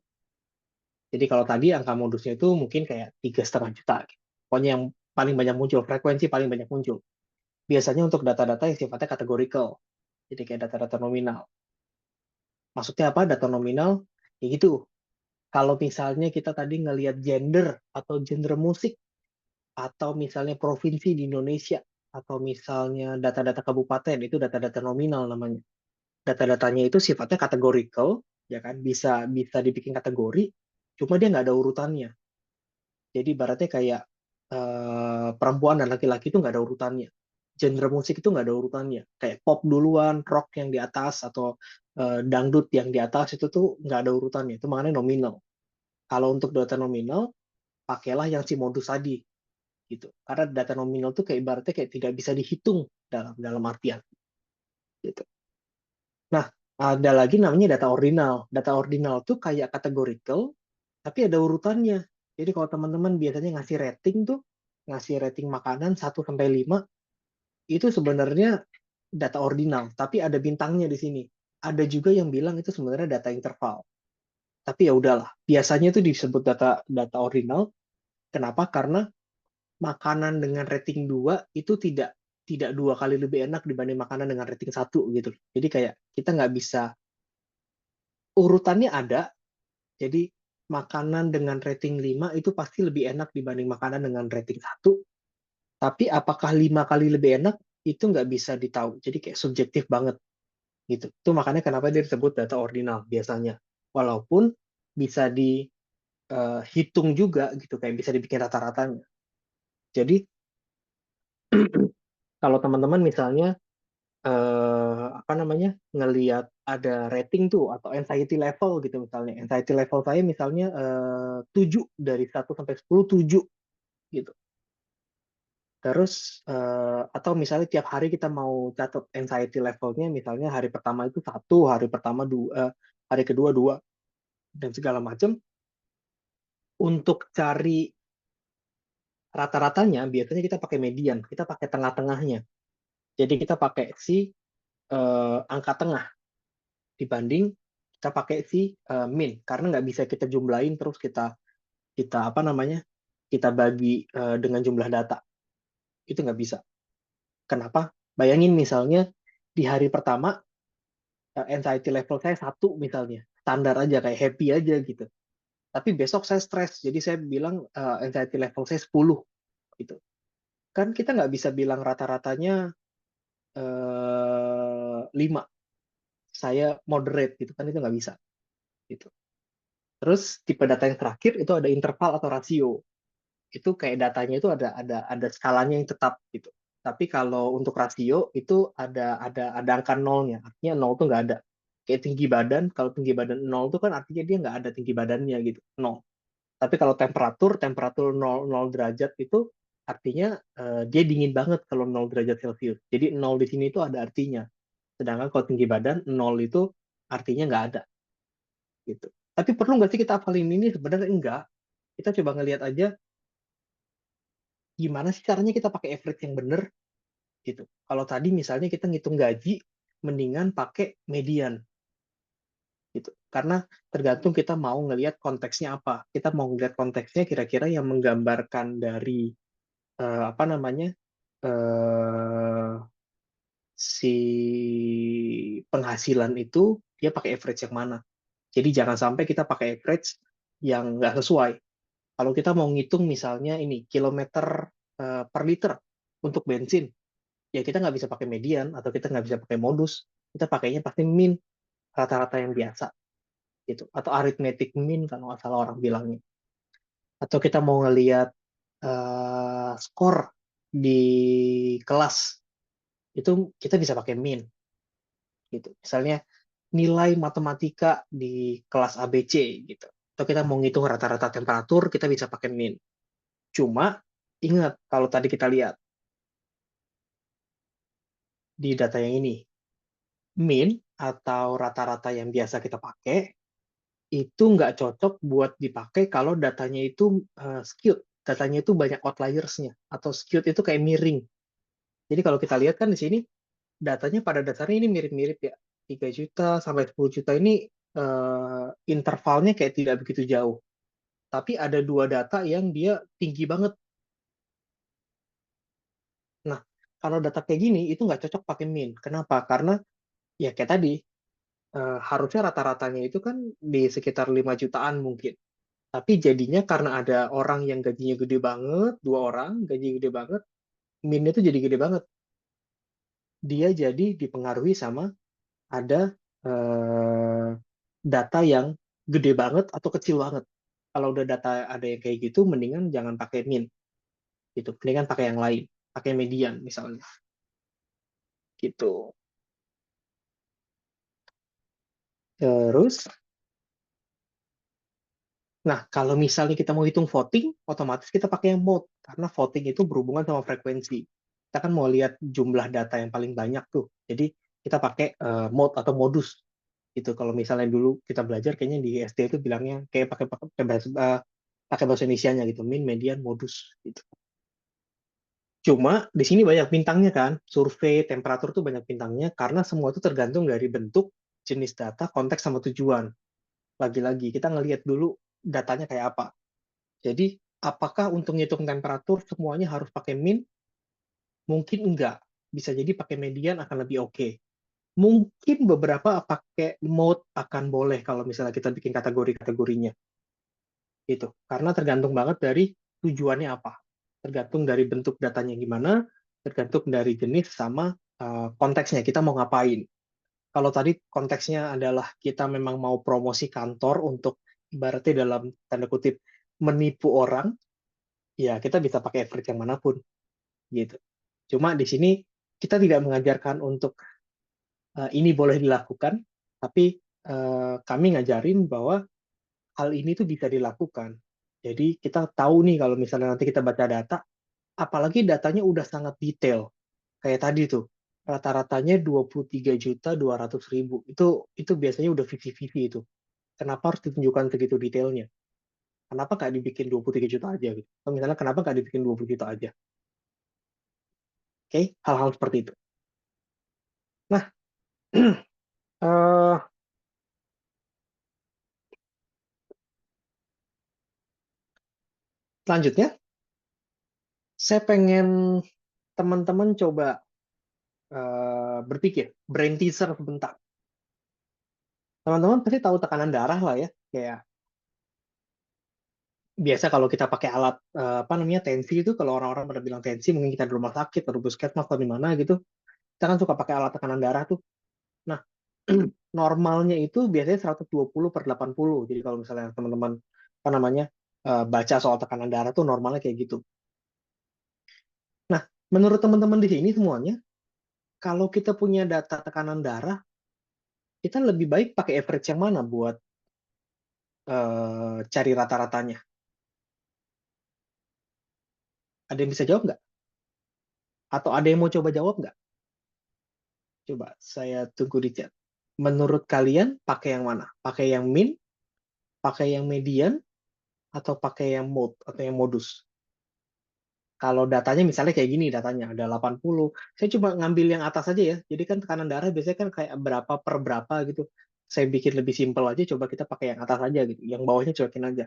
Jadi kalau tadi angka modusnya itu mungkin kayak 3,5 juta. Pokoknya yang paling banyak muncul, frekuensi paling banyak muncul. Biasanya untuk data-data yang sifatnya kategorikal. Jadi kayak data-data nominal. Maksudnya apa data nominal? Ya gitu. Kalau misalnya kita tadi ngelihat gender atau genre musik, atau misalnya provinsi di Indonesia, atau misalnya data-data kabupaten, itu data-data nominal namanya. Data-datanya itu sifatnya kategorikal, ya kan? Bisa bisa dibikin kategori, cuma dia nggak ada urutannya. Jadi ibaratnya kayak perempuan dan laki-laki itu nggak ada urutannya. Genre musik itu nggak ada urutannya. Kayak pop duluan, rock yang di atas, atau dangdut yang di atas itu tuh nggak ada urutannya. Itu makanya nominal. Kalau untuk data nominal, pakailah yang si modus tadi gitu. Karena data nominal tuh kayak ibaratnya kayak tidak bisa dihitung dalam dalam artian gitu. Nah, ada lagi namanya data ordinal. Data ordinal tuh kayak categorical tapi ada urutannya. Jadi kalau teman-teman biasanya ngasih rating tuh, ngasih rating makanan 1 sampai 5, itu sebenarnya data ordinal, tapi ada bintangnya di sini. Ada juga yang bilang itu sebenarnya data interval. Tapi ya udahlah, biasanya itu disebut data data ordinal. Kenapa? Karena makanan dengan rating 2 itu tidak tidak 2 kali lebih enak dibanding makanan dengan rating 1 gitu. Jadi kayak kita nggak bisa, urutannya ada, jadi makanan dengan rating 5 itu pasti lebih enak dibanding makanan dengan rating 1, tapi apakah 5 kali lebih enak itu nggak bisa ditahu. Jadi kayak subjektif banget gitu. Itu makanya kenapa dia disebut data ordinal biasanya. Walaupun bisa dihitung juga gitu, kayak bisa dibikin rata-ratanya. Jadi kalau teman-teman misalnya apa namanya, ngelihat ada rating tuh atau anxiety level gitu misalnya. Anxiety level saya misalnya 7, dari 1 sampai 10, 7 gitu. Terus atau misalnya tiap hari kita mau catat anxiety levelnya, misalnya hari pertama itu 1, hari pertama 2, hari kedua 2, dan segala macam. Untuk cari rata-ratanya biasanya kita pakai median, kita pakai tengah-tengahnya. Jadi kita pakai si angka tengah dibanding kita pakai si min, karena nggak bisa kita jumlahin terus kita kita apa namanya, kita bagi dengan jumlah data, itu nggak bisa. Kenapa? Bayangin misalnya di hari pertama anxiety level saya 1 misalnya, standar aja kayak happy aja gitu. Tapi besok saya stres, jadi saya bilang anxiety level saya 10 gitu. Kan kita nggak bisa bilang rata-ratanya 5, saya moderate gitu kan, itu nggak bisa gitu. Terus tipe data yang terakhir itu ada interval atau rasio. Itu kayak datanya itu ada skalanya yang tetap gitu. Tapi kalau untuk rasio itu ada angka nolnya, artinya nol tuh nggak ada. Kayak tinggi badan, kalau tinggi badan nol tuh kan artinya dia nggak ada tinggi badannya gitu, nol. Tapi kalau temperatur temperatur nol derajat itu artinya dia dingin banget kalau 0 derajat Celcius. Jadi nol di sini itu ada artinya. Sedangkan kalau tinggi badan nol itu artinya nggak ada gitu. Tapi perlu nggak sih kita hafalin ini? Sebenarnya enggak. Kita coba ngelihat aja gimana sih caranya kita pakai average yang benar gitu. Kalau tadi misalnya kita ngitung gaji, mendingan pakai median gitu. Karena tergantung kita mau ngelihat konteksnya apa. Kita mau ngelihat konteksnya kira-kira yang menggambarkan dari apa namanya, eh, si penghasilan itu dia pakai average yang mana. Jadi jangan sampai kita pakai average yang nggak sesuai. Kalau kita mau ngitung misalnya ini kilometer per liter untuk bensin, ya kita nggak bisa pakai median atau kita nggak bisa pakai modus. Kita pakainya pasti min, rata-rata yang biasa gitu. Atau arithmetic mean kalau nggak salah orang bilangnya. Atau kita mau ngelihat skor di kelas, itu kita bisa pakai min gitu. Misalnya nilai matematika di kelas ABC gitu. Atau kita mau ngitung rata-rata temperatur, kita bisa pakai min. Cuma ingat kalau tadi kita lihat di data yang ini, min atau rata-rata yang biasa kita pakai itu nggak cocok buat dipakai kalau datanya itu skewed. Datanya itu banyak outliers-nya. Atau skewed itu kayak miring. Jadi kalau kita lihat kan di sini, datanya pada dasarnya ini mirip-mirip ya. 3 juta sampai 10 juta ini intervalnya kayak tidak begitu jauh. Tapi ada 2 data yang dia tinggi banget. Nah, kalau data kayak gini, itu nggak cocok pakai min. Kenapa? Karena ya kayak tadi, harusnya rata-ratanya itu kan di sekitar 5 jutaan mungkin. Tapi jadinya karena ada orang yang gajinya gede banget, 2 orang gaji gede banget, minnya tuh jadi gede banget. Dia jadi dipengaruhi sama ada eh, data yang gede banget atau kecil banget. Kalau udah data ada yang kayak gitu, mendingan jangan pakai min, gitu. Mendingan pakai yang lain, pakai median misalnya, gitu. Terus, nah kalau misalnya kita mau hitung voting, otomatis kita pakai yang mode, karena voting itu berhubungan sama frekuensi. Kita kan mau lihat jumlah data yang paling banyak tuh. Jadi kita pakai mode atau modus gitu. Kalau misalnya dulu kita belajar kayaknya di SD itu bilangnya kayak pakai pakai pakai bahasa Indonesianya gitu, mean, median, modus gitu. Cuma di sini banyak bintangnya kan, survei, temperatur tuh banyak bintangnya karena semua itu tergantung dari bentuk, jenis data, konteks sama tujuan. Lagi-lagi kita ngelihat dulu datanya kayak apa. Jadi apakah untuk ngitung temperatur semuanya harus pakai mean? Mungkin enggak. Bisa jadi pakai median akan lebih oke. Mungkin beberapa pakai mode akan boleh kalau misalnya kita bikin kategori-kategorinya gitu. Karena tergantung banget dari tujuannya apa. Tergantung dari bentuk datanya gimana, tergantung dari jenis sama konteksnya kita mau ngapain. Kalau tadi konteksnya adalah kita memang mau promosi kantor untuk ibaratnya dalam tanda kutip menipu orang, ya kita bisa pakai average yang manapun gitu. Cuma di sini kita tidak mengajarkan untuk ini boleh dilakukan, tapi kami ngajarin bahwa hal ini tuh bisa dilakukan. Jadi kita tahu nih kalau misalnya nanti kita baca data, apalagi datanya udah sangat detail. Kayak tadi tuh, rata-ratanya 23.200.000. Itu biasanya udah 50-50 itu. Kenapa harus ditunjukkan segitu detailnya? Kenapa nggak dibikin 23 juta aja gitu? Atau misalnya kenapa nggak dibikin 20 juta aja? Oke, hal-hal seperti itu. Nah, eh, selanjutnya saya pengen teman-teman coba berpikir, brain teaser sebentar. Teman-teman pasti tahu tekanan darah lah ya, kayak biasa kalau kita pakai alat apa namanya tensi itu kalau orang-orang pada bilang tensi mungkin kita di rumah sakit atau puskesmas atau di mana gitu kita kan suka pakai alat tekanan darah tuh. Nah, normalnya itu biasanya 120/80. Jadi kalau misalnya teman-teman apa namanya baca soal tekanan darah tuh normalnya kayak gitu. Nah, menurut teman-teman di sini semuanya, kalau kita punya data tekanan darah, kita lebih baik pakai average yang mana buat cari rata-ratanya? Ada yang bisa jawab nggak? Atau ada yang mau coba jawab nggak? Coba saya tunggu di chat. Menurut kalian pakai yang mana? Pakai yang min, pakai yang median, atau pakai yang mode atau yang modus? Kalau datanya misalnya kayak gini, datanya ada 80. Saya cuma ngambil yang atas aja ya. Jadi kan tekanan darah biasanya kan kayak berapa per berapa gitu. Saya bikin lebih simpel aja, coba kita pakai yang atas aja gitu. Yang bawahnya cuekin aja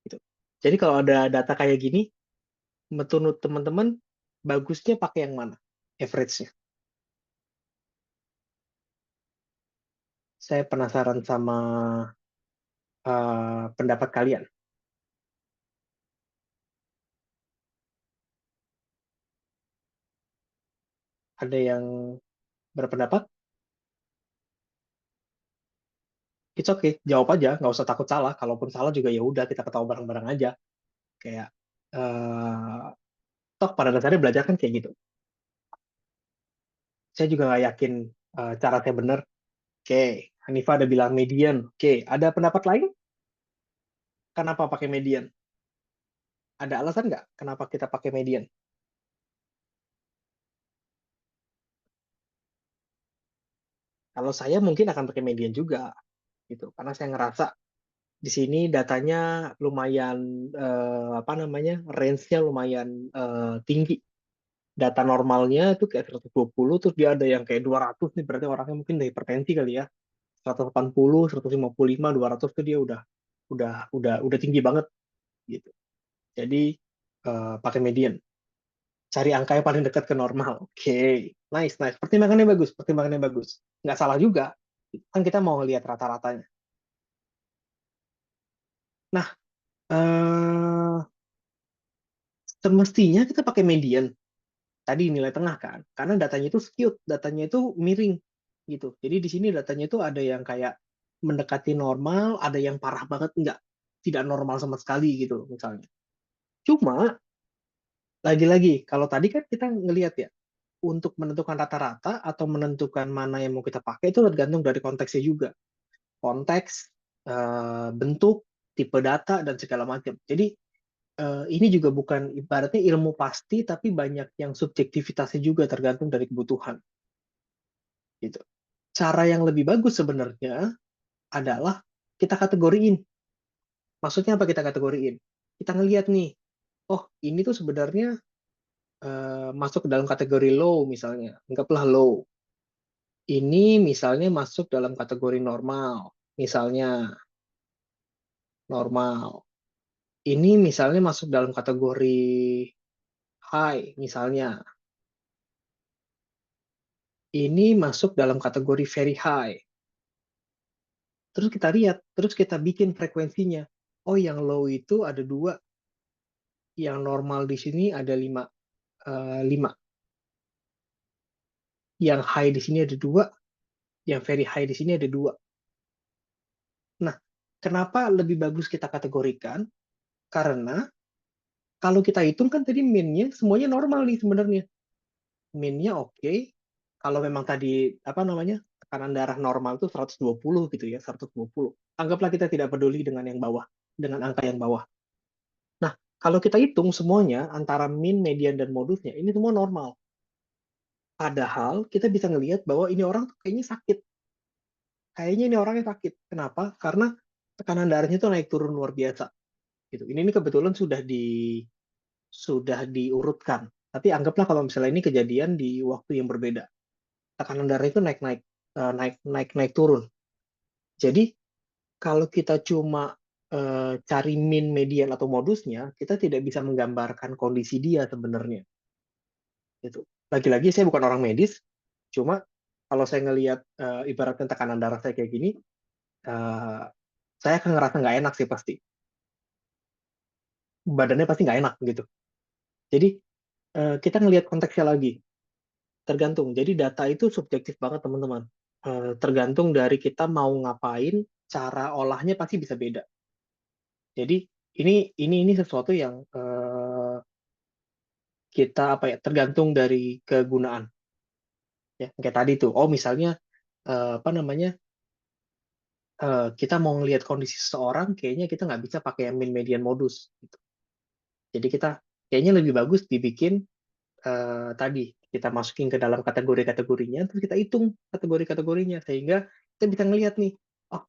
gitu. Jadi kalau ada data kayak gini, menurut teman-teman bagusnya pakai yang mana? Average-nya. Saya penasaran sama pendapat kalian. Ada yang berpendapat? It's okay, jawab aja, nggak usah takut salah. Kalaupun salah juga ya udah kita ketawa bareng-bareng aja. Kayak eh toh pada dasarnya belajar kan kayak gitu. Saya juga nggak yakin cara saya benar. Oke, Hanifa ada bilang median. Oke, ada pendapat lain? Kenapa pakai median? Ada alasan nggak kenapa kita pakai median? Kalau saya mungkin akan pakai median juga, gitu. Karena saya ngerasa di sini datanya lumayan apa namanya range-nya lumayan tinggi. Data normalnya itu kayak 120, terus dia ada yang kayak 200 nih, berarti orangnya mungkin dari hipertensi kali ya. 180, 155, 200 tuh dia udah tinggi banget gitu. Jadi pakai median. Cari angka yang paling dekat ke normal. Oke, nice, nice. Pertimbangannya bagus, pertimbangannya bagus. Nggak salah juga. Kan kita mau lihat rata-ratanya. Nah, eh, semestinya kita pakai median. Tadi nilai tengah kan, karena datanya itu skewed, datanya itu miring gitu. Jadi di sini datanya itu ada yang kayak mendekati normal, ada yang parah banget enggak, tidak normal sama sekali gitu misalnya. Cuma lagi-lagi kalau tadi kan kita ngelihat ya, untuk menentukan rata-rata atau menentukan mana yang mau kita pakai itu tergantung dari konteksnya juga. Konteks, bentuk, tipe data dan segala macam. Jadi ini juga bukan ibaratnya ilmu pasti, tapi banyak yang subjektivitasnya juga tergantung dari kebutuhan. Gitu. Cara yang lebih bagus sebenarnya adalah kita kategoriin Maksudnya apa kita kategoriin? Kita ngelihat nih, oh ini tuh sebenarnya masuk ke dalam kategori low misalnya, anggaplah low. Ini misalnya masuk dalam kategori normal, misalnya normal. Ini misalnya masuk dalam kategori high, misalnya. Ini masuk dalam kategori very high. Terus kita lihat, terus kita bikin frekuensinya. Oh, yang low itu ada dua, yang normal di sini ada lima. Yang high di sini ada dua, yang very high di sini ada dua. Nah, kenapa lebih bagus kita kategorikan? Karena kalau kita hitung kan tadi min-nya semuanya normal nih sebenarnya. Min-nya oke. Kalau memang tadi apa namanya tekanan darah normal itu 120 gitu ya, 120. Anggaplah kita tidak peduli dengan yang bawah, dengan angka yang bawah. Nah, kalau kita hitung semuanya antara min, median, dan modusnya, ini semua normal. Padahal kita bisa ngelihat bahwa ini orang tuh kayaknya sakit. Kayaknya ini orangnya sakit. Kenapa? Karena tekanan darahnya tuh naik turun luar biasa. Gitu. Ini kebetulan sudah diurutkan. Tapi anggaplah kalau misalnya ini kejadian di waktu yang berbeda. Tekanan darah itu naik turun. Jadi kalau kita cuma cari min, median atau modusnya, kita tidak bisa menggambarkan kondisi dia sebenarnya. Gitu. Lagi-lagi saya bukan orang medis, cuma kalau saya ngelihat ibaratnya tekanan darah saya kayak gini, uh, saya akan ngerasa nggak enak sih pasti. Badannya pasti nggak enak gitu. Jadi kita ngelihat konteksnya lagi, tergantung. Jadi data itu subjektif banget teman-teman. Tergantung dari kita mau ngapain, cara olahnya pasti bisa beda. Jadi ini sesuatu yang kita apa ya tergantung dari kegunaan. Ya, kayak tadi tuh. Oh misalnya apa namanya kita mau ngelihat kondisi seseorang, kayaknya kita nggak bisa pakai yang min median modus. Gitu. Jadi kita kayaknya lebih bagus dibikin tadi kita masukin ke dalam kategori-kategorinya, terus kita hitung kategori-kategorinya sehingga kita bisa ngelihat nih, oh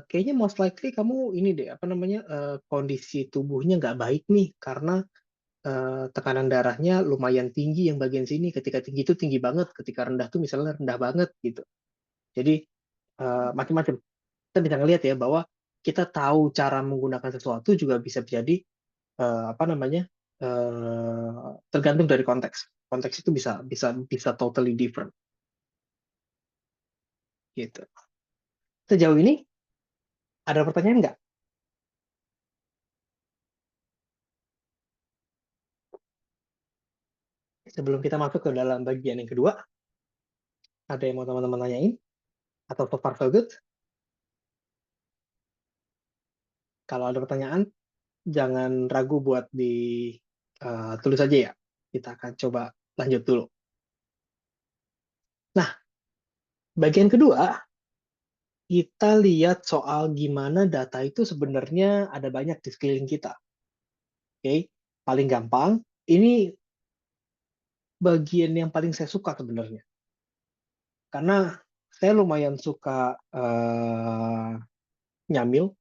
kayaknya most likely kamu ini deh apa namanya kondisi tubuhnya nggak baik nih karena tekanan darahnya lumayan tinggi yang bagian sini. Ketika tinggi itu tinggi banget, ketika rendah tuh misalnya rendah banget gitu. Jadi macam-macam kita bisa ngelihat ya bahwa kita tahu cara menggunakan sesuatu juga bisa jadi apa namanya tergantung dari konteks. Konteks itu bisa totally different gitu. Sejauh ini ada pertanyaan nggak? Sebelum kita masuk ke dalam bagian yang kedua, ada yang mau teman-teman tanyain atau so far so good? Kalau ada pertanyaan, jangan ragu buat tulis aja ya. Kita akan coba lanjut dulu. Nah, bagian kedua kita lihat soal gimana data itu sebenarnya ada banyak di sekeliling kita. Oke, paling gampang. Ini bagian yang paling saya suka sebenarnya, karena saya lumayan suka nyamil,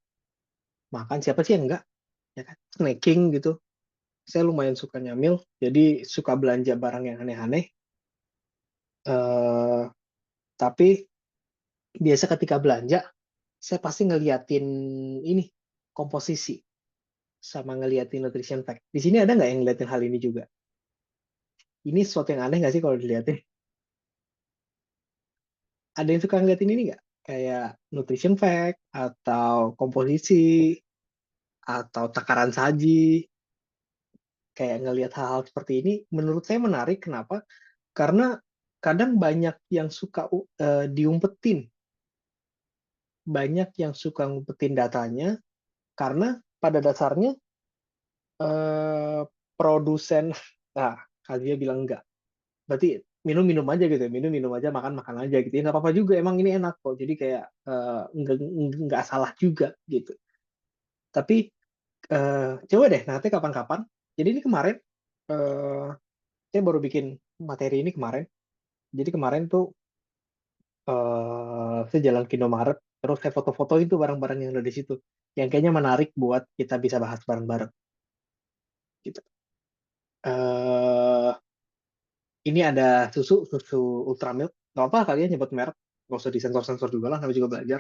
makan siapa sih yang enggak, ya kan? Snacking gitu. Saya lumayan suka nyamil, jadi suka belanja barang yang aneh-aneh. Eh, tapi biasa ketika belanja, saya pasti ngeliatin ini komposisi sama ngeliatin nutrition fact. Di sini ada nggak yang ngeliatin hal ini juga? Ini sesuatu yang aneh nggak sih kalau dilihatin? Ada yang suka ngeliatin ini nggak? Kayak nutrition fact, atau komposisi, atau takaran saji, kayak ngelihat hal-hal seperti ini, menurut saya menarik. Kenapa? Karena kadang banyak yang suka diumpetin, banyak yang suka ngumpetin datanya, karena pada dasarnya eh, produsen, nah, Kazia bilang enggak. Berarti minum-minum aja gitu ya, minum-minum aja, makan-makan aja gitu ya, nggak apa-apa juga, emang ini enak kok, jadi kayak nggak salah juga gitu. Tapi coba deh nanti kapan-kapan, jadi ini kemarin eh, saya baru bikin materi ini kemarin, jadi kemarin tuh saya jalan ke Indomaret, terus saya foto-fotoin tuh barang-barang yang ada di situ. yang kayaknya menarik buat kita bisa bahas bareng-bareng gitu. Eh ini ada susu Ultramilk. Gak apa kalian nyebut merek, nggak usah disensor-sensor juga lah, namanya juga belajar.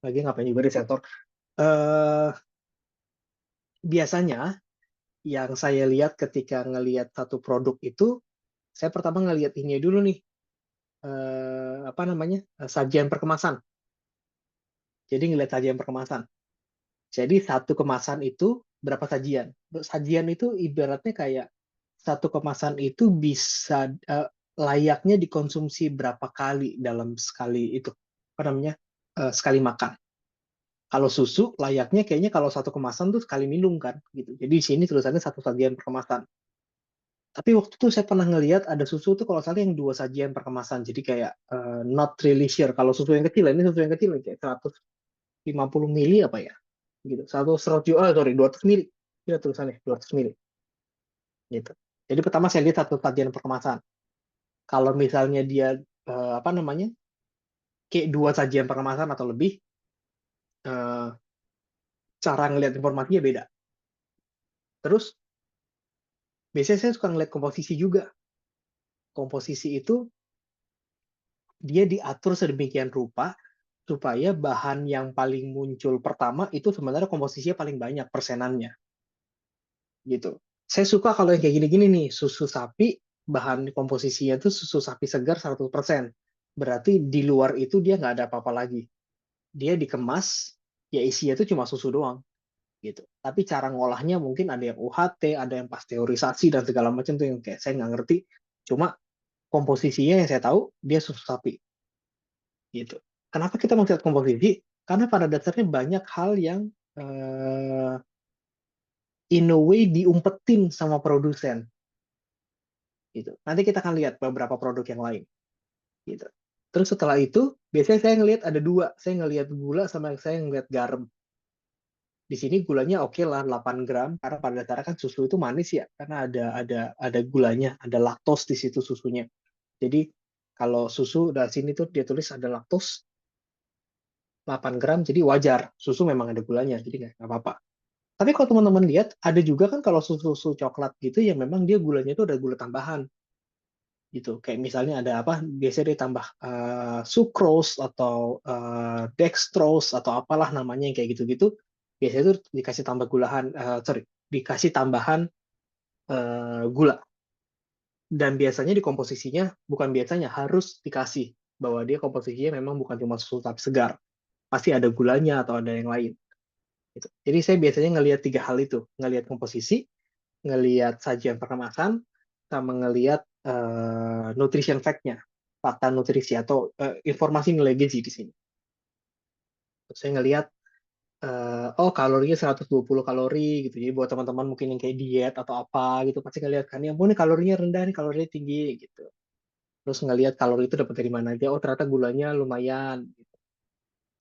Lagi ngapain juga disensor. Eh biasanya yang saya lihat ketika ngelihat satu produk itu, saya pertama ngelihat ini dulu nih, apa namanya, sajian perkemasan. Jadi ngelihat sajian perkemasan. Jadi satu kemasan itu berapa sajian? Sajian itu ibaratnya kayak satu kemasan itu bisa layaknya dikonsumsi berapa kali dalam sekali itu, apa namanya, sekali makan. Kalau susu layaknya kayaknya kalau satu kemasan tuh sekali minum kan, gitu. Jadi di sini tulisannya satu sajian per kemasan. Tapi waktu itu saya pernah ngelihat ada susu tuh kalau salah yang dua sajian per kemasan. Jadi kayak not really sure. Kalau susu yang kecil, ini susu yang kecil kayak 150 mili apa ya? Gitu. Satu 100, sorry, 200 mili. Ya tulisannya 200 mili. Gitu. Jadi pertama saya lihat satu sajian per kemasan. Kalau misalnya dia apa namanya? Kayak dua sajian per kemasan atau lebih, eh, cara ngelihat informasinya beda. Terus biasanya saya suka ngeliat komposisi juga. Komposisi itu dia diatur sedemikian rupa supaya bahan yang paling muncul pertama itu sebenarnya komposisinya paling banyak persenannya gitu. Saya suka kalau yang kayak gini-gini nih, susu sapi bahan komposisinya itu susu sapi segar 100%. Berarti di luar itu dia nggak ada apa-apa lagi. Dia dikemas, ya isinya itu cuma susu doang gitu. Tapi cara ngolahnya mungkin ada yang UHT, ada yang pasteurisasi dan segala macam tuh yang kayak saya nggak ngerti. Cuma komposisinya yang saya tahu dia susu sapi gitu. Kenapa kita mau lihat komposisi? Karena pada dasarnya banyak hal yang uh, in a way diumpetin sama produsen gitu. Nanti kita akan lihat beberapa produk yang lain gitu. Terus setelah itu biasanya saya ngelihat ada dua, saya ngelihat gula sama saya ngelihat garam. Di sini gulanya oke lah 8 gram karena pada dasarnya kan susu itu manis ya karena ada gulanya, ada laktos di situ susunya. Jadi kalau susu dari sini tuh dia tulis ada laktos 8 gram jadi wajar. Susu memang ada gulanya jadi nggak apa-apa. Tapi kalau teman-teman lihat ada juga kan kalau susu coklat gitu yang memang dia gulanya itu ada gula tambahan gitu. Kayak misalnya ada apa biasanya ditambah sucrose atau dextrose atau apalah namanya yang kayak gitu-gitu. Biasanya itu dikasih tambah gulahan sorry, dikasih tambahan gula. Dan biasanya di komposisinya bukan biasanya harus dikasih bahwa dia komposisinya memang bukan cuma susu tapi segar. Pasti ada gulanya atau ada yang lain. Gitu. Jadi saya biasanya ngelihat tiga hal itu, ngelihat komposisi, ngelihat sajian perkemasan, sama ngelihat nutrition fact-nya, fakta nutrisi atau informasi nilai gizi di sini. Terus saya ngelihat oh kalorinya 120 kalori gitu. Jadi buat teman-teman mungkin yang kayak diet atau apa gitu pasti ngelihat kan ya, ini kalorinya rendah nih, kalorinya tinggi gitu. Terus ngelihat kalori itu dapat dari mana aja. Oh ternyata gulanya lumayan.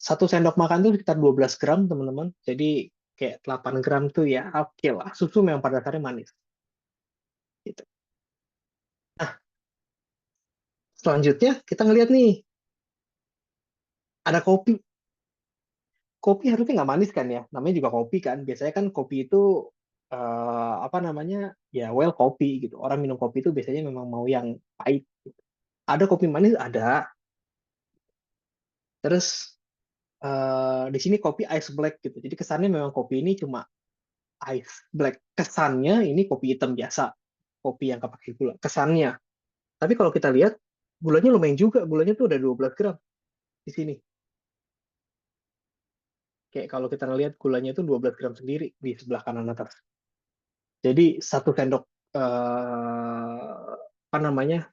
Satu sendok makan tuh sekitar 12 gram teman-teman. Jadi kayak 8 gram tuh ya oke lah. Susu memang pada dasarnya manis. Gitu. Nah, selanjutnya kita ngelihat nih, ada kopi. Kopi harusnya nggak manis kan ya? Namanya juga kopi kan. Biasanya kan kopi itu apa namanya? Ya well kopi gitu. Orang minum kopi itu biasanya memang mau yang pahit. Ada kopi manis, ada. Terus di sini kopi ice black gitu. Jadi kesannya memang kopi ini cuma ice black. Kesannya ini kopi hitam biasa. Kopi yang nggak pakai gula. Kesannya. Tapi kalau kita lihat, gulanya lumayan juga. Gulanya tuh udah 12 gram di sini. Kayak kalau kita ngelihat gulanya itu 12 gram sendiri di sebelah kanan atas. Jadi satu sendok apa namanya?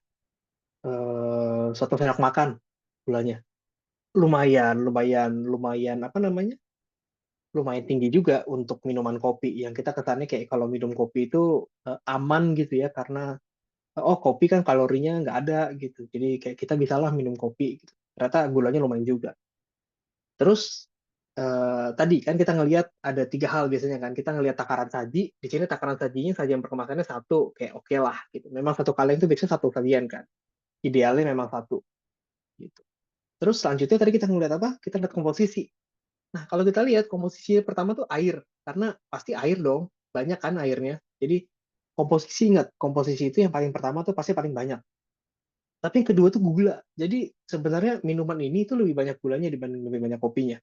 Satu sendok makan gulanya. Lumayan apa namanya? Lumayan tinggi juga untuk minuman kopi yang kita kesannya kayak kalau minum kopi itu aman gitu ya karena oh kopi kan kalorinya nggak ada gitu. Jadi kayak kita bisalah minum kopi gitu. Ternyata gulanya lumayan juga. Terus tadi kan kita ngelihat ada tiga hal biasanya kan. Kita ngelihat takaran saji. Di sini takaran sajinya sajian perkemasannya satu, kayak oke lah gitu. Memang satu kaleng itu biasanya satu sajian kan. Idealnya memang satu gitu. Terus selanjutnya tadi kita ngelihat apa? Kita lihat komposisi. Nah, kalau kita lihat komposisi pertama tuh air, karena pasti air dong, banyak kan airnya. Jadi komposisi ingat, komposisi itu yang paling pertama tuh pasti paling banyak. Tapi yang kedua tuh gula. Jadi sebenarnya minuman ini tuh lebih banyak gulanya dibanding lebih banyak kopinya.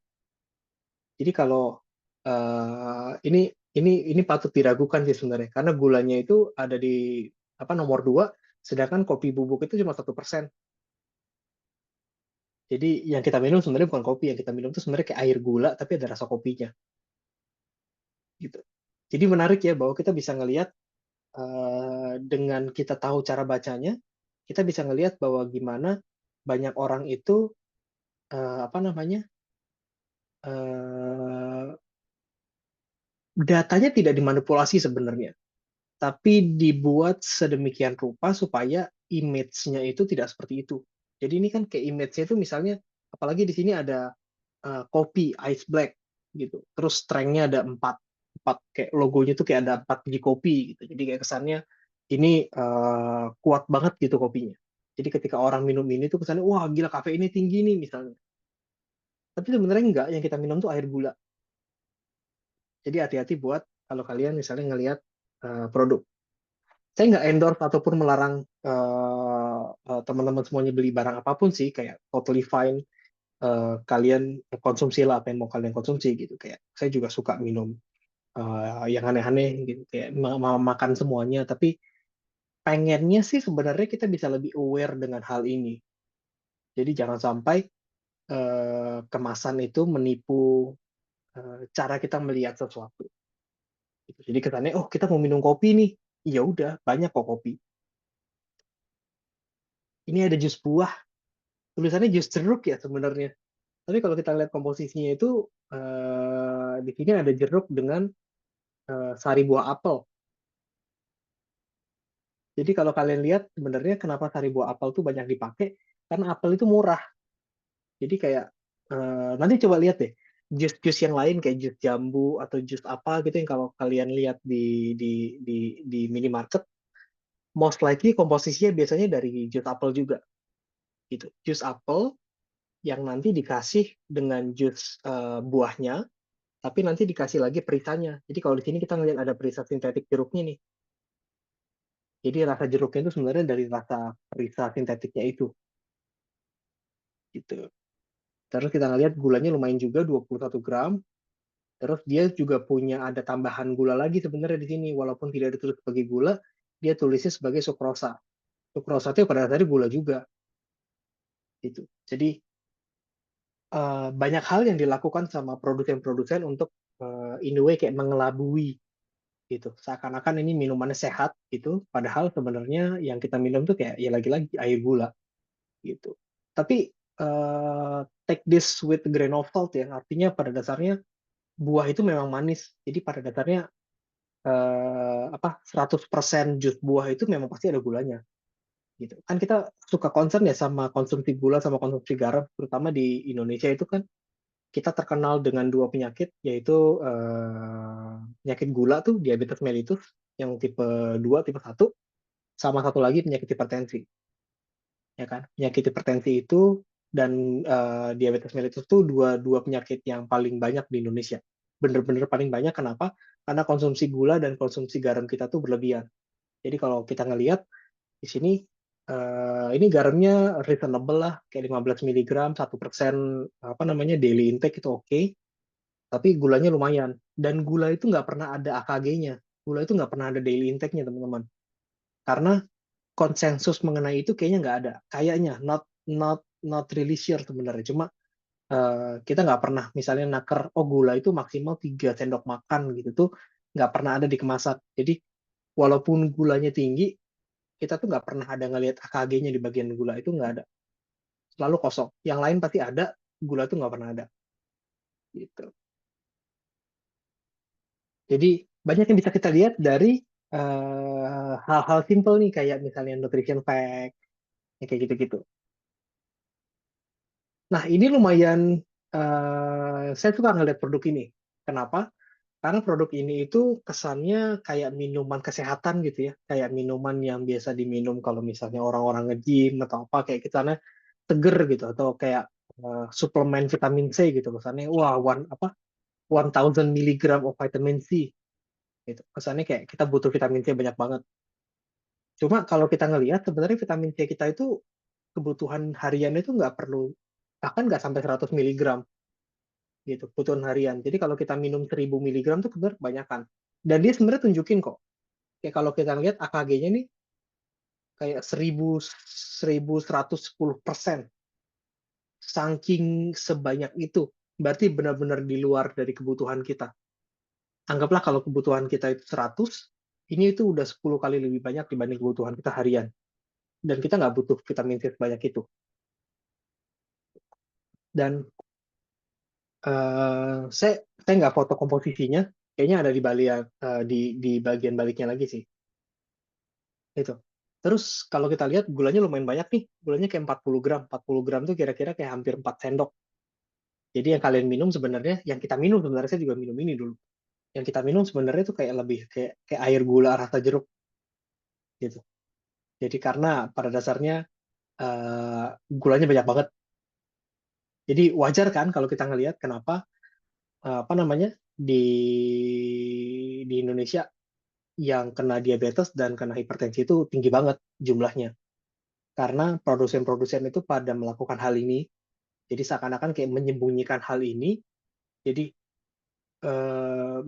Jadi kalau ini patut diragukan sih sebenarnya, karena gulanya itu ada di apa nomor 2, sedangkan kopi bubuk itu cuma 1%. Jadi yang kita minum sebenarnya bukan kopi, yang kita minum itu sebenarnya kayak air gula tapi ada rasa kopinya gitu. Jadi menarik ya bahwa kita bisa ngelihat dengan kita tahu cara bacanya, kita bisa ngelihat bahwa gimana banyak orang itu apa namanya eh, datanya tidak dimanipulasi sebenarnya, tapi dibuat sedemikian rupa supaya image-nya itu tidak seperti itu. Jadi ini kan kayak image-nya itu misalnya, apalagi di sini ada kopi ice black gitu, terus strength-nya ada 4, 4 kayak logonya tuh kayak ada 4 biji kopi gitu. Jadi kayak kesannya ini kuat banget gitu kopinya. Jadi ketika orang minum ini tuh kesannya wah gila kafeinnya tinggi nih misalnya. Tapi sebenarnya enggak, yang kita minum tuh air gula. Jadi hati-hati buat kalau kalian misalnya ngelihat produk. Saya nggak endorse ataupun melarang teman-teman semuanya beli barang apapun sih, kayak totally fine. Kalian konsumsi lah apa yang mau kalian konsumsi gitu. Kayak saya juga suka minum yang aneh-aneh gitu, kayak makan semuanya. Tapi pengennya sih sebenarnya kita bisa lebih aware dengan hal ini. Jadi jangan sampai kemasan itu menipu cara kita melihat sesuatu. Gitu. Jadi kesannya, oh kita mau minum kopi nih, ya udah banyak kok kopi. Ini ada jus buah, tulisannya jus jeruk ya sebenarnya. Tapi kalau kita lihat komposisinya itu di sini ada jeruk dengan sari buah apel. Jadi kalau kalian lihat sebenarnya kenapa sari buah apel tuh banyak dipakai, karena apel itu murah. Jadi kayak nanti coba lihat deh jus-jus yang lain kayak jus jambu atau jus apa gitu yang kalau kalian lihat di minimarket, most likely komposisinya biasanya dari jus apel juga gitu. Jus apel yang nanti dikasih dengan jus buahnya, tapi nanti dikasih lagi perisanya. Jadi kalau di sini kita ngelihat ada perisa sintetik jeruknya nih. Jadi rasa jeruknya itu sebenarnya dari rasa perisa sintetiknya itu gitu. Terus kita ngelihat gulanya lumayan juga 21 gram. Terus dia juga punya ada tambahan gula lagi sebenarnya di sini, walaupun tidak ditulis sebagai gula, dia tulisnya sebagai sukrosa. Sukrosa itu pada dasarnya gula juga gitu. Jadi banyak hal yang dilakukan sama produsen-produsen untuk in a way kayak mengelabui gitu. Seakan-akan ini minumannya sehat gitu, padahal sebenarnya yang kita minum tuh kayak ya lagi-lagi air gula gitu. Tapi take this with a grain of salt ya, artinya pada dasarnya buah itu memang manis. Jadi pada dasarnya 100% jus buah itu memang pasti ada gulanya gitu. Kan kita suka concern ya sama konsumsi gula sama konsumsi garam, terutama di Indonesia itu kan kita terkenal dengan dua penyakit, yaitu penyakit gula tuh diabetes mellitus yang tipe 2, tipe 1, sama satu lagi penyakit hipertensi, ya kan? Penyakit hipertensi itu dan diabetes mellitus tuh dua dua penyakit yang paling banyak di Indonesia. Bener-bener paling banyak kenapa? Karena konsumsi gula dan konsumsi garam kita tuh berlebihan. Jadi kalau kita ngelihat di sini ini garamnya reasonable lah, kayak 15 miligram, 1% apa namanya daily intake itu oke. Tapi gulanya lumayan. Dan gula itu nggak pernah ada AKG-nya. Gula itu nggak pernah ada daily intake-nya, teman-teman. Karena konsensus mengenai itu kayaknya nggak ada. Kayaknya, not really sure sebenarnya. Cuma kita nggak pernah misalnya naker, oh gula itu maksimal 3 sendok makan gitu tuh nggak pernah ada di kemasan. Jadi walaupun gulanya tinggi, kita tuh nggak pernah ada ngelihat AKG-nya di bagian gula itu nggak ada. Selalu kosong. Yang lain pasti ada, gula tuh nggak pernah ada. Gitu. Jadi banyak yang bisa kita lihat dari hal-hal simple nih kayak misalnya nutrition fact, ya kayak gitu-gitu. Nah ini lumayan saya suka ngeliat produk ini. Kenapa? Karena produk ini itu kesannya kayak minuman kesehatan gitu ya, kayak minuman yang biasa diminum kalau misalnya orang-orang nge-gym atau apa kayak kesana seger gitu atau kayak suplemen vitamin C gitu, kesannya wah 1000 miligram of vitamin C gitu. Kesannya kayak kita butuh vitamin C banyak banget. Cuma kalau kita ngelihat sebenarnya vitamin C kita itu kebutuhan harian itu nggak perlu, bahkan nggak sampai 100 miligram gitu kebutuhan harian. Jadi kalau kita minum 1000 miligram tuh sebenarnya kebanyakan. Dan dia sebenarnya tunjukin kok. Kayak kalau kita lihat AKG-nya nih kayak 1110%. Saking sebanyak itu. Berarti benar-benar di luar dari kebutuhan kita. Anggaplah kalau kebutuhan kita itu 100, ini itu udah 10 kali lebih banyak dibanding kebutuhan kita harian. Dan kita nggak butuh vitamin C sebanyak itu. Dan saya nggak foto komposisinya, kayaknya ada di di bagian baliknya lagi sih. Itu. Terus kalau kita lihat gulanya lumayan banyak nih, gulanya kayak 40 gram. 40 gram tuh kira-kira kayak hampir 4 sendok. Jadi yang kalian minum sebenarnya, yang kita minum sebenarnya saya juga minum ini dulu. Yang kita minum sebenarnya itu kayak lebih kayak air gula rasa jeruk gitu. Jadi karena pada dasarnya gulanya banyak banget. Jadi wajar kan kalau kita ngelihat kenapa apa namanya di Indonesia yang kena diabetes dan kena hipertensi itu tinggi banget jumlahnya. Karena produsen-produsen itu pada melakukan hal ini, jadi seakan-akan kayak menyembunyikan hal ini. Jadi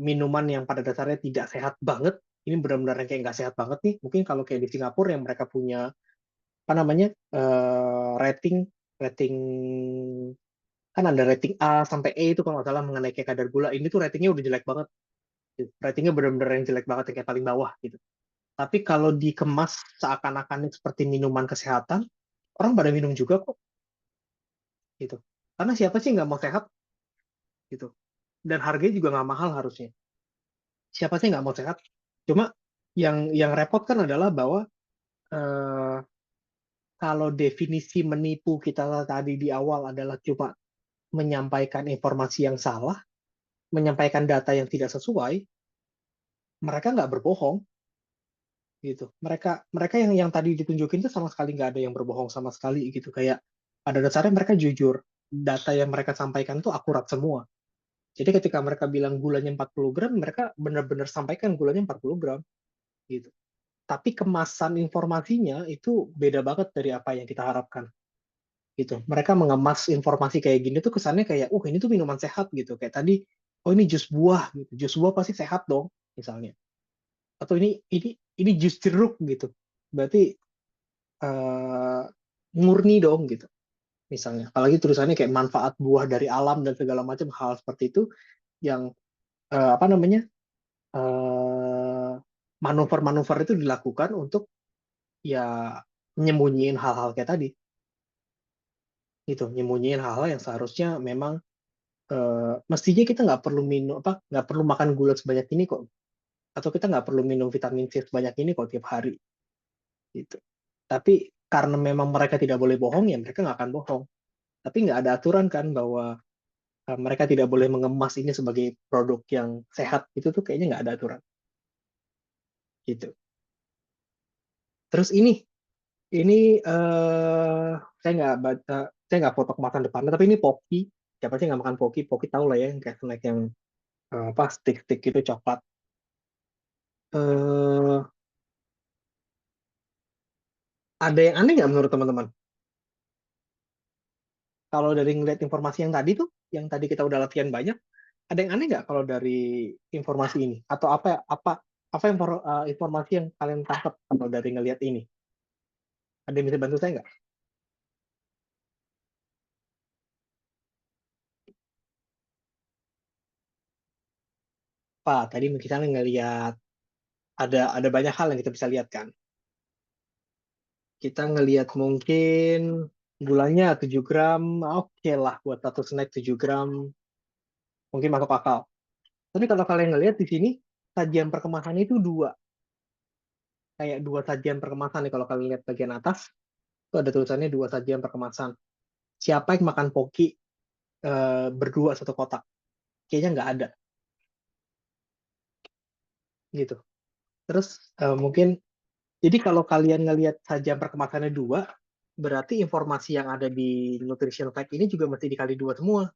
minuman yang pada dasarnya tidak sehat banget, ini benar-benar yang kayak nggak sehat banget nih. Mungkin kalau kayak di Singapura yang mereka punya apa namanya rating rating kan ada rating A sampai E itu kalau nggak salah mengenai kayak kadar gula. Ini tuh ratingnya udah jelek banget. Ratingnya benar-benar yang jelek banget, yang kayak paling bawah gitu. Tapi kalau dikemas seakan-akan seperti minuman kesehatan, orang pada minum juga kok gitu. Karena siapa sih nggak mau sehat gitu. Dan harganya juga nggak mahal harusnya. Siapa sih nggak mau sehat? Cuma yang repot kan adalah bahwa eh, kalau definisi menipu kita tadi di awal adalah cuma menyampaikan informasi yang salah, menyampaikan data yang tidak sesuai, mereka nggak berbohong gitu. Mereka mereka yang tadi ditunjukin itu sama sekali nggak ada yang berbohong sama sekali gitu. Kayak pada dasarnya mereka jujur. Data yang mereka sampaikan tuh akurat semua. Jadi ketika mereka bilang gulanya 40 gram, mereka benar-benar sampaikan gulanya 40 gram gitu. Tapi kemasan informasinya itu beda banget dari apa yang kita harapkan gitu. Mereka mengemas informasi kayak gini tuh kesannya kayak, ini tuh minuman sehat gitu. Kayak tadi, oh ini jus buah gitu. Jus buah pasti sehat dong, misalnya. Atau ini jus jeruk gitu. Berarti eh, murni dong gitu, misalnya. Apalagi tulisannya kayak manfaat buah dari alam dan segala macam hal seperti itu yang apa namanya eh, manuver-manuver itu dilakukan untuk ya nyembunyiin hal-hal kayak tadi gitu, nyembunyiin hal-hal yang seharusnya memang mestinya kita nggak perlu minum nggak perlu makan gula sebanyak ini kok, atau kita nggak perlu minum vitamin C sebanyak ini kok tiap hari gitu. Tapi karena memang mereka tidak boleh bohong, ya mereka nggak akan bohong. Tapi nggak ada aturan kan bahwa mereka tidak boleh mengemas ini sebagai produk yang sehat, itu tuh kayaknya nggak ada aturan gitu. Terus ini saya nggak baca, saya nggak foto kemasan depannya, tapi ini Pocky. Siapa sih nggak makan Pocky? Pocky tahu lah ya, yang kayak snack yang apa stick-stick itu coklat. eh ada yang aneh nggak menurut teman-teman? Kalau dari ngeliat informasi yang tadi tuh, yang tadi kita udah latihan banyak, ada yang aneh nggak kalau dari informasi ini? Atau apa informasi yang kalian tangkap kalau dari ngelihat ini? Ada yang bisa bantu saya nggak? Pak, tadi kita ngelihat ada banyak hal yang kita bisa lihat kan. Kita ngelihat mungkin gulanya 7 gram, oke lah buat satu snack 7 gram, mungkin masuk akal. Tapi kalau kalian ngelihat di sini, sajian perkemasannya itu dua. Kayak dua sajian perkemasan nih kalau kalian lihat bagian atas, itu ada tulisannya dua sajian perkemasan. Siapa yang makan poki berdua satu kotak? Kayaknya nggak ada gitu. Terus mungkin, jadi kalau kalian ngelihat sajian perkemasannya dua, berarti informasi yang ada di nutrition fact ini juga mesti dikali 2 semua.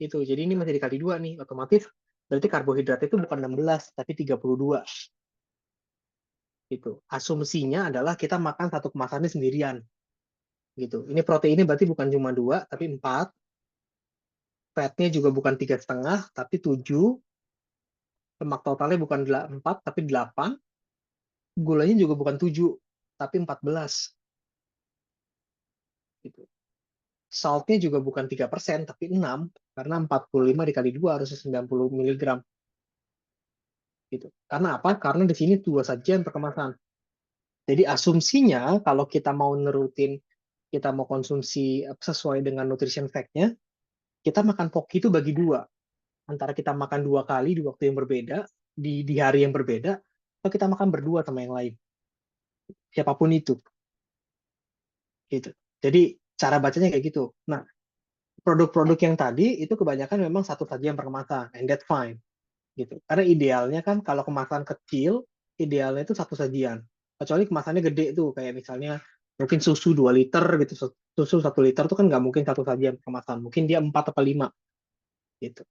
Itu. Jadi ini masih dikali 2 nih, otomatis berarti karbohidrat itu bukan 16 tapi 32. Gitu. Asumsinya adalah kita makan satu kemasannya sendirian. Gitu. Ini proteinnya berarti bukan cuma 2 tapi 4. Fatnya juga bukan 3,5 tapi 7. Lemak totalnya bukan 4 tapi 8. Gulanya juga bukan 7 tapi 14. Gitu. Saltnya juga bukan 3% tapi 6 karena 45 dikali 2 harusnya 90 miligram. Gitu. Karena apa? Karena di sini 2 sajian per kemasan. Jadi asumsinya kalau kita mau nerutin, kita mau konsumsi sesuai dengan nutrition fact-nya, kita makan poki itu bagi 2. Antara kita makan 2 kali di waktu yang berbeda, di hari yang berbeda, atau kita makan berdua sama yang lain. Siapapun itu. Gitu. Jadi cara bacanya kayak gitu. Nah, produk-produk yang tadi itu kebanyakan memang satu sajian per kemasan, and that's fine. Gitu. Karena idealnya kan kalau kemasan kecil, idealnya itu satu sajian. Kecuali kemasannya gede tuh, kayak misalnya mungkin susu 2 liter gitu. Susu 1 liter tuh kan nggak mungkin satu sajian kemasan. Mungkin dia 4 atau 5 gitu.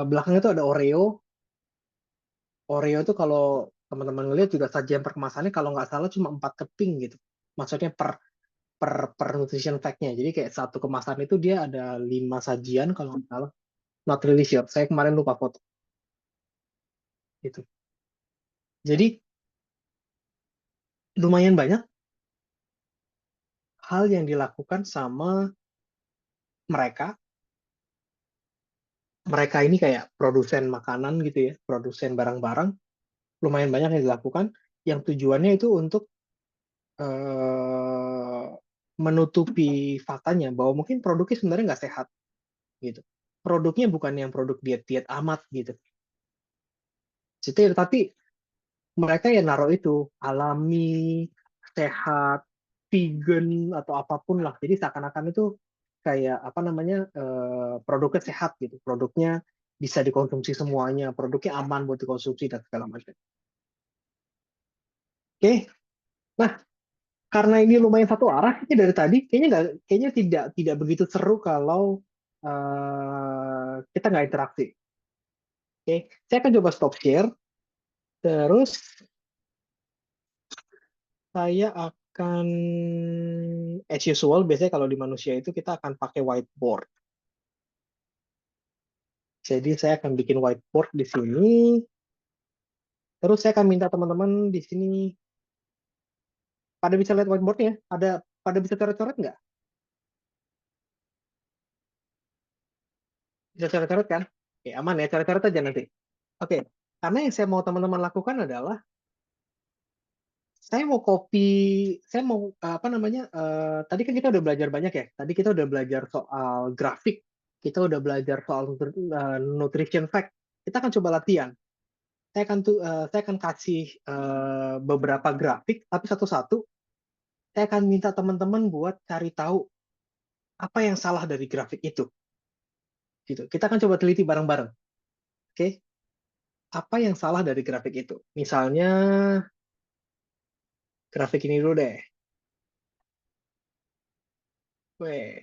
Belakangnya tuh ada Oreo. Oreo tuh kalau teman-teman ngeliat juga sajian per kemasannya kalau nggak salah cuma 4 keping gitu. Maksudnya per nutrition fact-nya. Jadi kayak satu kemasan itu dia ada 5 sajian kalau nggak salah. Not really sure. Saya kemarin lupa foto. Gitu. Jadi lumayan banyak hal yang dilakukan sama mereka. Mereka ini kayak produsen makanan gitu ya, produsen barang-barang. Lumayan banyak yang dilakukan. Yang tujuannya itu untuk eh, menutupi faktanya bahwa mungkin produknya sebenarnya nggak sehat gitu. Produknya bukan yang produk diet-diet amat gitu. Tapi mereka yang naruh itu alami, sehat, vegan atau apapun lah. Jadi seakan-akan itu kayak apa namanya produknya sehat gitu, produknya bisa dikonsumsi semuanya, produknya aman buat dikonsumsi dan segala macam. Oke, nah karena ini lumayan satu arah, ini dari tadi kayaknya tidak begitu seru kalau kita nggak interaksi. Oke, saya akan coba stop share, terus saya akan, as usual, biasanya kalau di manusia itu kita akan pakai whiteboard. Jadi saya akan bikin whiteboard di sini. Terus saya akan minta teman-teman di sini pada bisa lihat whiteboardnya. Pada bisa coret-coret nggak? Bisa coret-coret kan? Oke, aman ya, coret-coret aja nanti. Oke, karena yang saya mau teman-teman lakukan adalah saya mau copy, saya mau apa namanya? Tadi kan kita udah belajar banyak ya. Tadi kita udah belajar soal grafik, kita udah belajar soal nutrition fact. Kita akan coba latihan. Saya akan kasih beberapa grafik, tapi satu-satu saya akan minta teman-teman buat cari tahu apa yang salah dari grafik itu. Gitu. Kita akan coba teliti bareng-bareng. Oke, apa yang salah dari grafik itu? Misalnya grafik ini dulu deh. Weh,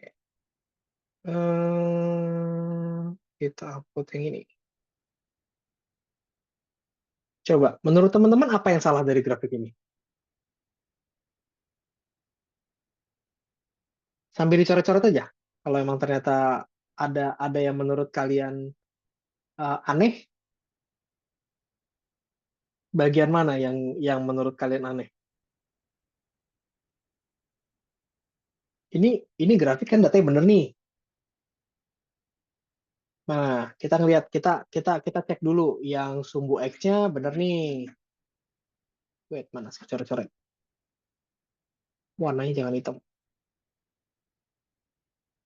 kita upload yang ini. Coba, menurut teman-teman apa yang salah dari grafik ini? Sambil dicoret-coret aja. Kalau emang ternyata ada yang menurut kalian aneh, bagian mana yang menurut kalian aneh? Ini grafik kan datanya bener nih. Nah, kita ngelihat kita cek dulu yang sumbu X-nya bener nih. Wait, mana sih coret-coret? Warnanya jangan hitam.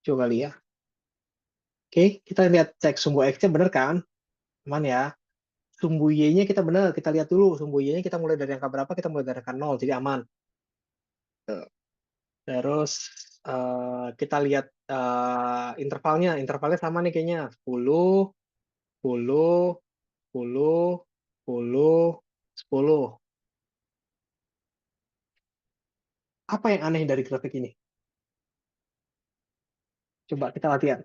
Coba kali ya. Oke, kita lihat cek sumbu X-nya bener kan? Aman ya. Sumbu Y-nya kita bener, kita lihat dulu. Sumbu Y-nya kita mulai dari angka berapa? Kita mulai dari angka 0, jadi aman. Tuh. Terus kita lihat intervalnya. Intervalnya sama nih kayaknya. 10, 10, 10, 10, 10. Apa yang aneh dari grafik ini? Coba kita latihan.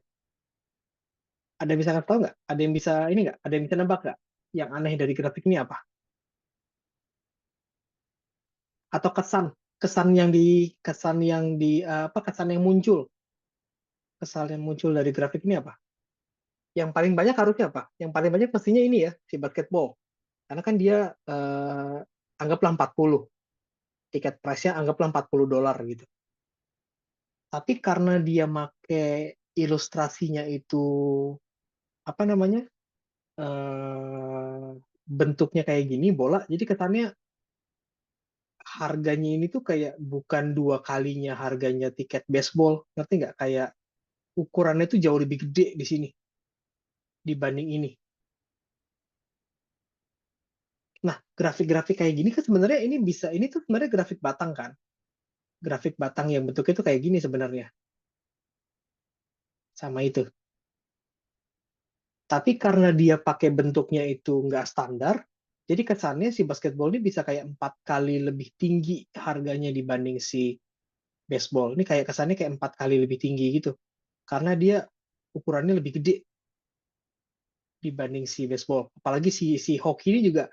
Ada yang bisa ngasih tahu nggak? Ada yang bisa ini nggak? Ada yang bisa nebak nggak? Yang aneh dari grafik ini apa? Atau kesan, kesan yang muncul, kesan yang muncul dari grafik ini apa? Yang paling banyak harusnya apa? Yang paling banyak pastinya ini ya, si basketball. Karena kan dia anggaplah 40, tiket price-nya anggaplah $40 gitu. Tapi karena dia make ilustrasinya itu apa namanya? eh, bentuknya kayak gini bola, jadi kesannya harganya ini tuh kayak bukan dua kalinya harganya tiket baseball, ngerti nggak? Kayak ukurannya tuh jauh lebih gede di sini dibanding ini. Nah, grafik-grafik kayak gini kan sebenarnya ini tuh sebenarnya grafik batang kan? Grafik batang yang bentuknya tuh kayak gini sebenarnya, sama itu. Tapi karena dia pakai bentuknya itu nggak standar, jadi kesannya si basketball ini bisa kayak 4 kali lebih tinggi harganya dibanding si baseball. Ini kayak kesannya kayak 4 kali lebih tinggi gitu. Karena dia ukurannya lebih gede dibanding si baseball. Apalagi si hoki ini juga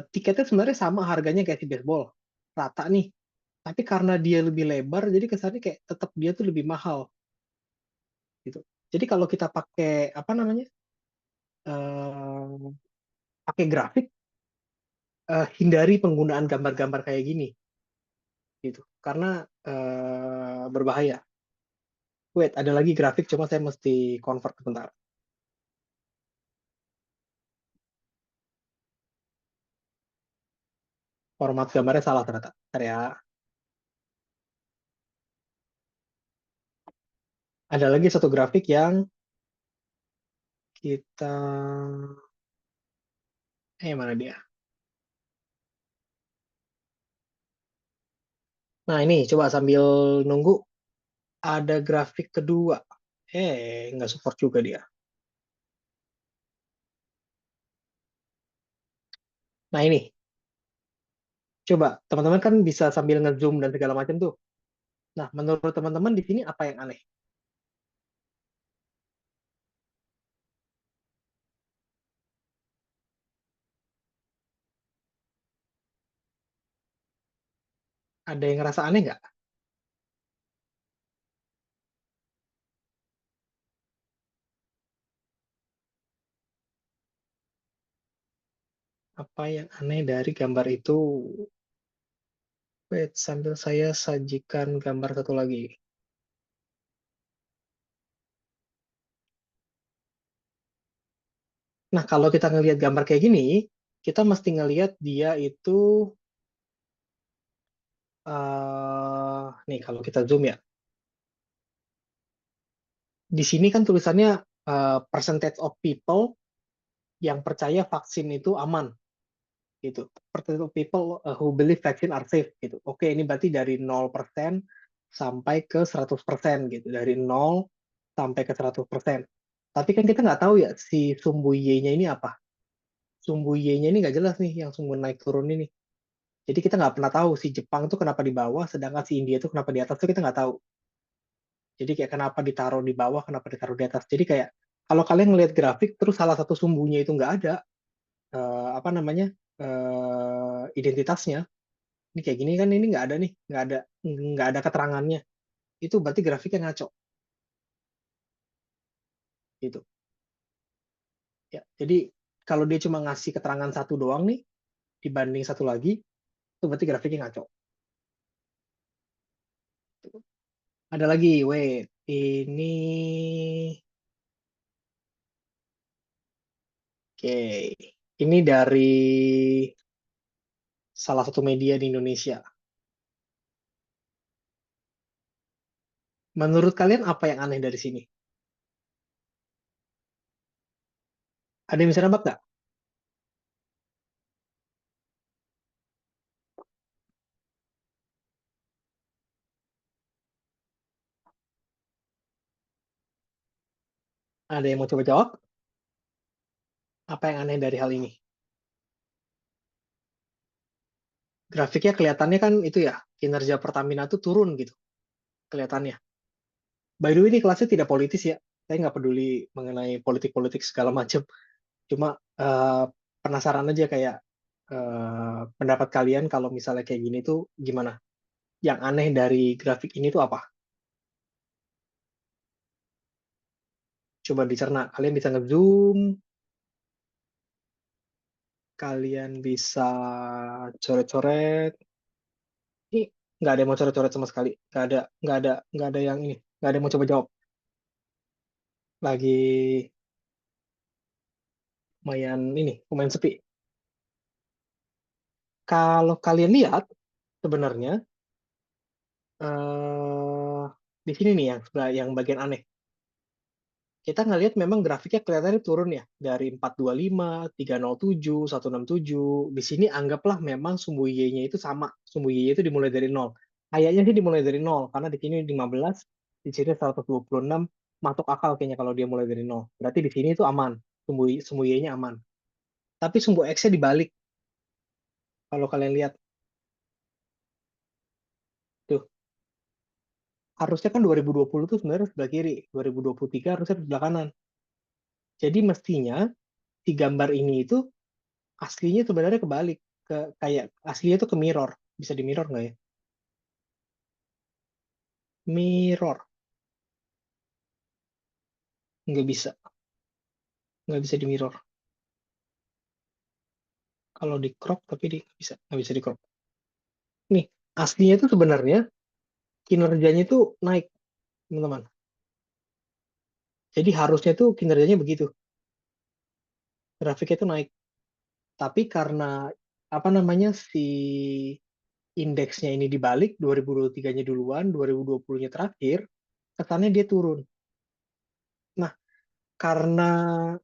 tiketnya sebenarnya sama harganya kayak si baseball. Rata nih. Tapi karena dia lebih lebar, jadi kesannya kayak tetap dia tuh lebih mahal gitu. Jadi kalau kita pakai apa namanya, eh, pakai grafik, hindari penggunaan gambar-gambar kayak gini gitu, karena berbahaya. Wait, ada lagi grafik, cuma saya mesti convert sebentar. Format gambarnya salah ternyata. Bentar ya. Ada lagi satu grafik yang kita, mana dia? Nah ini coba sambil nunggu, ada grafik kedua. Nggak support juga dia. Nah ini, coba teman-teman kan bisa sambil ngezoom dan segala macam tuh. Nah, menurut teman-teman di sini apa yang aneh? Ada yang ngerasa aneh nggak? Apa yang aneh dari gambar itu? Wait, sambil saya sajikan gambar satu lagi. Nah, kalau kita ngelihat gambar kayak gini, kita mesti ngelihat dia itu, nih kalau kita zoom ya, di sini kan tulisannya percentage of people yang percaya vaksin itu aman gitu. Percentage of people who believe vaccine are safe gitu. Oke, ini berarti dari 0% sampai ke 100% gitu. Dari 0 sampai ke 100%. Tapi kan kita nggak tahu ya si sumbu Y-nya ini apa. Sumbu Y-nya ini nggak jelas nih yang sumbu naik turun ini. Jadi kita nggak pernah tahu si Jepang tuh kenapa di bawah, sedangkan si India tuh kenapa di atas tuh kita nggak tahu. Jadi kayak kenapa ditaruh di bawah, kenapa ditaruh di atas. Jadi kayak kalau kalian ngelihat grafik terus salah satu sumbunya itu nggak ada, apa namanya, identitasnya, ini kayak gini kan, ini nggak ada nih, nggak ada keterangannya, itu berarti grafiknya ngaco gitu ya. Jadi kalau dia cuma ngasih keterangan satu doang nih dibanding satu lagi, itu berarti grafiknya ngaco. Ada lagi, wait, ini oke, ini dari salah satu media di Indonesia. Menurut kalian apa yang aneh dari sini? Ada yang bisa nebak nggak? Ada yang mau coba jawab? Apa yang aneh dari hal ini? Grafiknya kelihatannya kan itu ya, kinerja Pertamina tuh turun gitu kelihatannya. By the way, ini kelasnya tidak politis ya. Saya nggak peduli mengenai politik-politik segala macam. Cuma penasaran aja kayak pendapat kalian kalau misalnya kayak gini tuh gimana? Yang aneh dari grafik ini tuh apa? Coba dicerna. Kalian bisa ngezoom, kalian bisa coret-coret. Ini nggak ada yang mau coret-coret sama sekali. Nggak ada yang ini. Nggak ada yang mau coba jawab. Lagi lumayan ini, lumayan sepi. Kalau kalian lihat, sebenarnya eh di sini nih yang bagian aneh. Kita ngelihat memang grafiknya kelihatannya turun ya dari 425, 307, 167. Di sini anggaplah memang sumbu Y-nya itu sama. Sumbu Y itu dimulai dari nol. Kayaknya sih dimulai dari nol karena di sini 15, di sini 126, masuk akal kayaknya kalau dia mulai dari nol. Berarti di sini itu aman. Sumbu Y-nya aman. Tapi sumbu X-nya dibalik kalau kalian lihat tuh. Harusnya kan 2020 tuh sebenarnya sebelah kiri, 2023 harusnya sebelah kanan. Jadi mestinya si gambar ini itu aslinya sebenarnya kebalik, kayak aslinya tuh ke mirror. Bisa di mirror nggak ya? Mirror. Nggak bisa. Nggak bisa di mirror. Kalau di crop tapi nggak bisa di crop. Nih, aslinya tuh sebenarnya kinerjanya tuh naik, teman-teman. Jadi harusnya tuh kinerjanya begitu. Grafiknya tuh naik. Tapi karena apa namanya si indeksnya ini dibalik, 2023-nya duluan, 2020-nya terakhir, kesannya dia turun. Nah, karena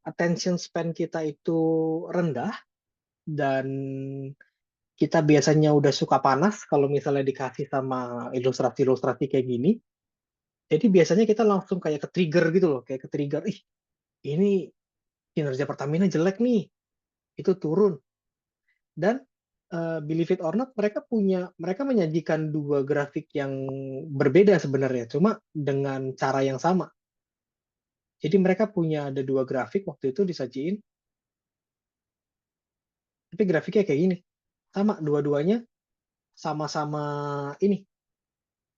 attention span kita itu rendah dan kita biasanya udah suka panas kalau misalnya dikasih sama ilustrasi-ilustrasi kayak gini, jadi biasanya kita langsung kayak ke-trigger gitu loh, kayak ke-trigger, ih ini kinerja Pertamina jelek nih, itu turun. Dan believe it or not, mereka menyajikan dua grafik yang berbeda sebenarnya, cuma dengan cara yang sama. Jadi mereka punya ada dua grafik waktu itu disajiin, tapi grafiknya kayak gini. Sama, dua-duanya sama-sama ini,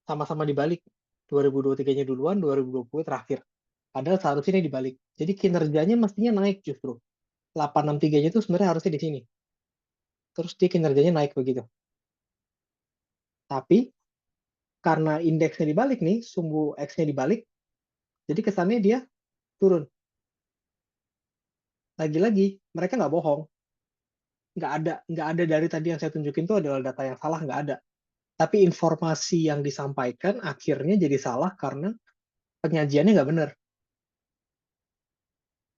sama-sama dibalik. 2023-nya duluan, 2020 terakhir. Padahal seharusnya ini dibalik. Jadi kinerjanya mestinya naik justru. 863-nya itu sebenarnya harusnya di sini. Terus dia kinerjanya naik begitu. Tapi karena indeksnya dibalik nih, sumbu X-nya dibalik, jadi kesannya dia turun. Lagi-lagi, mereka nggak bohong. Nggak ada dari tadi yang saya tunjukin itu adalah data yang salah, nggak ada. Tapi informasi yang disampaikan akhirnya jadi salah karena penyajiannya nggak benar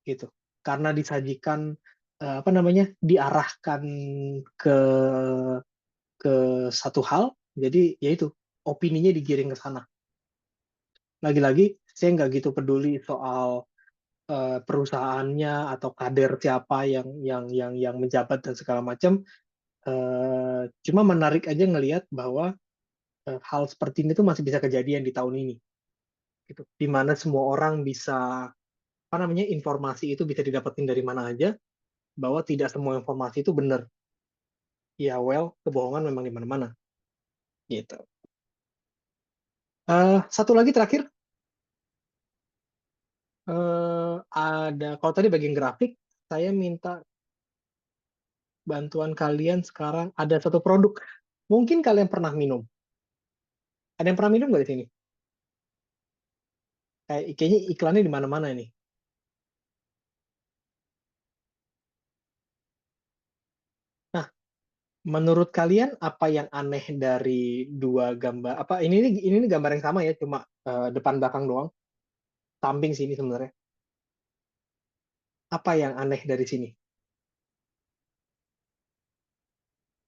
gitu. Karena disajikan apa namanya diarahkan ke ke satu hal, jadi yaitu opininya digiring ke sana. Lagi-lagi saya nggak gitu peduli soal perusahaannya atau kader siapa yang menjabat dan segala macam. Cuma menarik aja ngelihat bahwa hal seperti ini tuh masih bisa kejadian di tahun ini gitu, di mana semua orang bisa apa namanya informasi itu bisa didapetin dari mana aja, bahwa tidak semua informasi itu benar. Ya well, kebohongan memang di mana-mana gitu. Satu lagi terakhir, ada kalau tadi bagian grafik, saya minta bantuan kalian sekarang ada satu produk. Mungkin kalian pernah minum. Ada yang pernah minum nggak di sini? Kayaknya iklannya di mana-mana ini. Nah, menurut kalian apa yang aneh dari dua gambar? Apa ini gambar yang sama ya, cuma depan belakang doang, samping sini sebenarnya. Apa yang aneh dari sini?